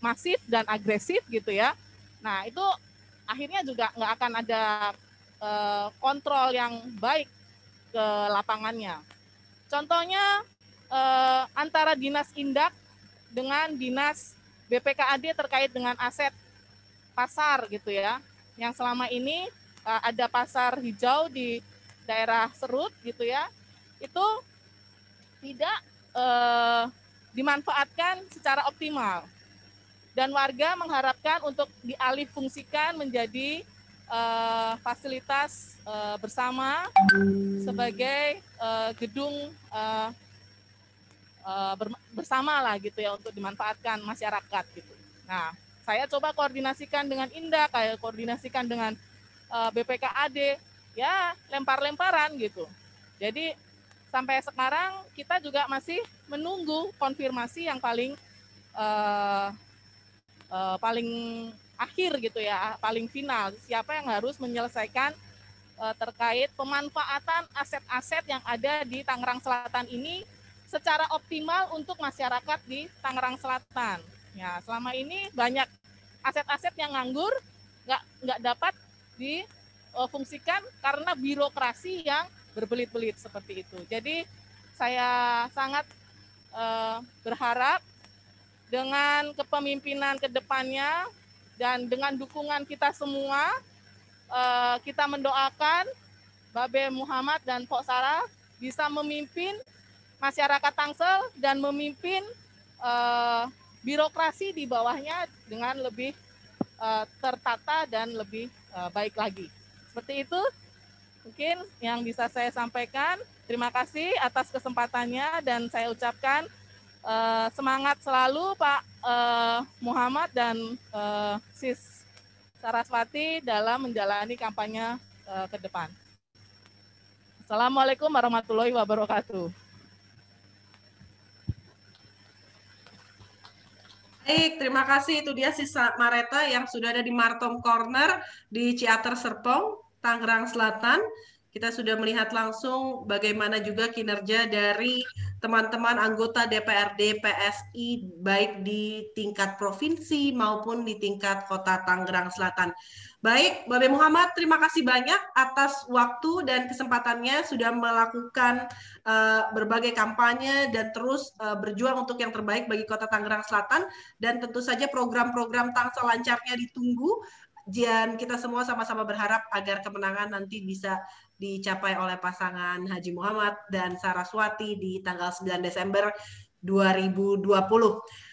masif dan agresif gitu ya, nah itu akhirnya juga nggak akan ada kontrol yang baik ke lapangannya. Contohnya antara Dinas Indak dengan Dinas BPKAD terkait dengan aset pasar gitu ya, yang selama ini ada pasar hijau di daerah Serut gitu ya, itu tidak dimanfaatkan secara optimal. Dan warga mengharapkan untuk dialihfungsikan menjadi fasilitas bersama sebagai gedung bersama lah gitu ya untuk dimanfaatkan masyarakat gitu. Nah, saya coba koordinasikan dengan Indah, kayak koordinasikan dengan BPKAD, ya lempar-lemparan gitu. Jadi sampai sekarang kita juga masih menunggu konfirmasi yang paling akhir gitu ya, paling final. Siapa yang harus menyelesaikan terkait pemanfaatan aset-aset yang ada di Tangerang Selatan ini secara optimal untuk masyarakat di Tangerang Selatan. Ya, selama ini banyak aset-aset yang nganggur, nggak dapat difungsikan karena birokrasi yang berbelit-belit seperti itu. Jadi saya sangat berharap dengan kepemimpinan ke depannya dan dengan dukungan kita semua, kita mendoakan Babe Muhammad dan Pok Sarah bisa memimpin masyarakat Tangsel dan memimpin birokrasi di bawahnya dengan lebih tertata dan lebih baik lagi. Seperti itu mungkin yang bisa saya sampaikan. Terima kasih atas kesempatannya dan saya ucapkan semangat selalu Pak Muhammad dan Sis Saraswati dalam menjalani kampanye ke depan. Assalamualaikum warahmatullahi wabarakatuh. Baik, terima kasih. Itu dia Sisa Mareta yang sudah ada di Martom Corner di Ciater Serpong, Tangerang Selatan. Kita sudah melihat langsung bagaimana juga kinerja dari teman-teman anggota DPRD PSI baik di tingkat provinsi maupun di tingkat kota Tangerang Selatan. Baik, Babe Muhammad, terima kasih banyak atas waktu dan kesempatannya sudah melakukan berbagai kampanye dan terus berjuang untuk yang terbaik bagi kota Tangerang Selatan, dan tentu saja program-program Tangsel lancarnya ditunggu. Dan kita semua sama-sama berharap agar kemenangan nanti bisa dicapai oleh pasangan Haji Muhammad dan Saraswati di tanggal 9 Desember 2020.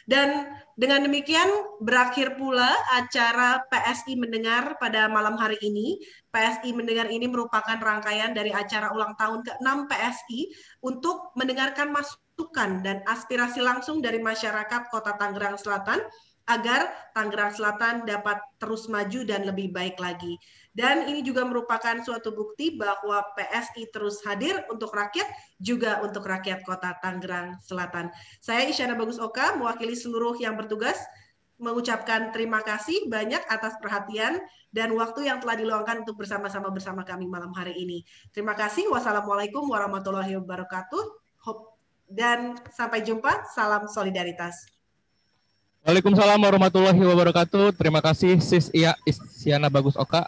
Dan dengan demikian berakhir pula acara PSI Mendengar pada malam hari ini. PSI Mendengar ini merupakan rangkaian dari acara ulang tahun ke-6 PSI untuk mendengarkan masukan dan aspirasi langsung dari masyarakat Kota Tangerang Selatan agar Tangerang Selatan dapat terus maju dan lebih baik lagi. Dan ini juga merupakan suatu bukti bahwa PSI terus hadir untuk rakyat, juga untuk rakyat Kota Tangerang Selatan. Saya Isyana Bagus Oka, mewakili seluruh yang bertugas, mengucapkan terima kasih banyak atas perhatian dan waktu yang telah diluangkan untuk bersama-sama bersama kami malam hari ini. Terima kasih. Wassalamualaikum warahmatullahi wabarakatuh. Dan sampai jumpa. Salam solidaritas. Waalaikumsalam warahmatullahi wabarakatuh. Terima kasih Sis Isyana Bagus Oka.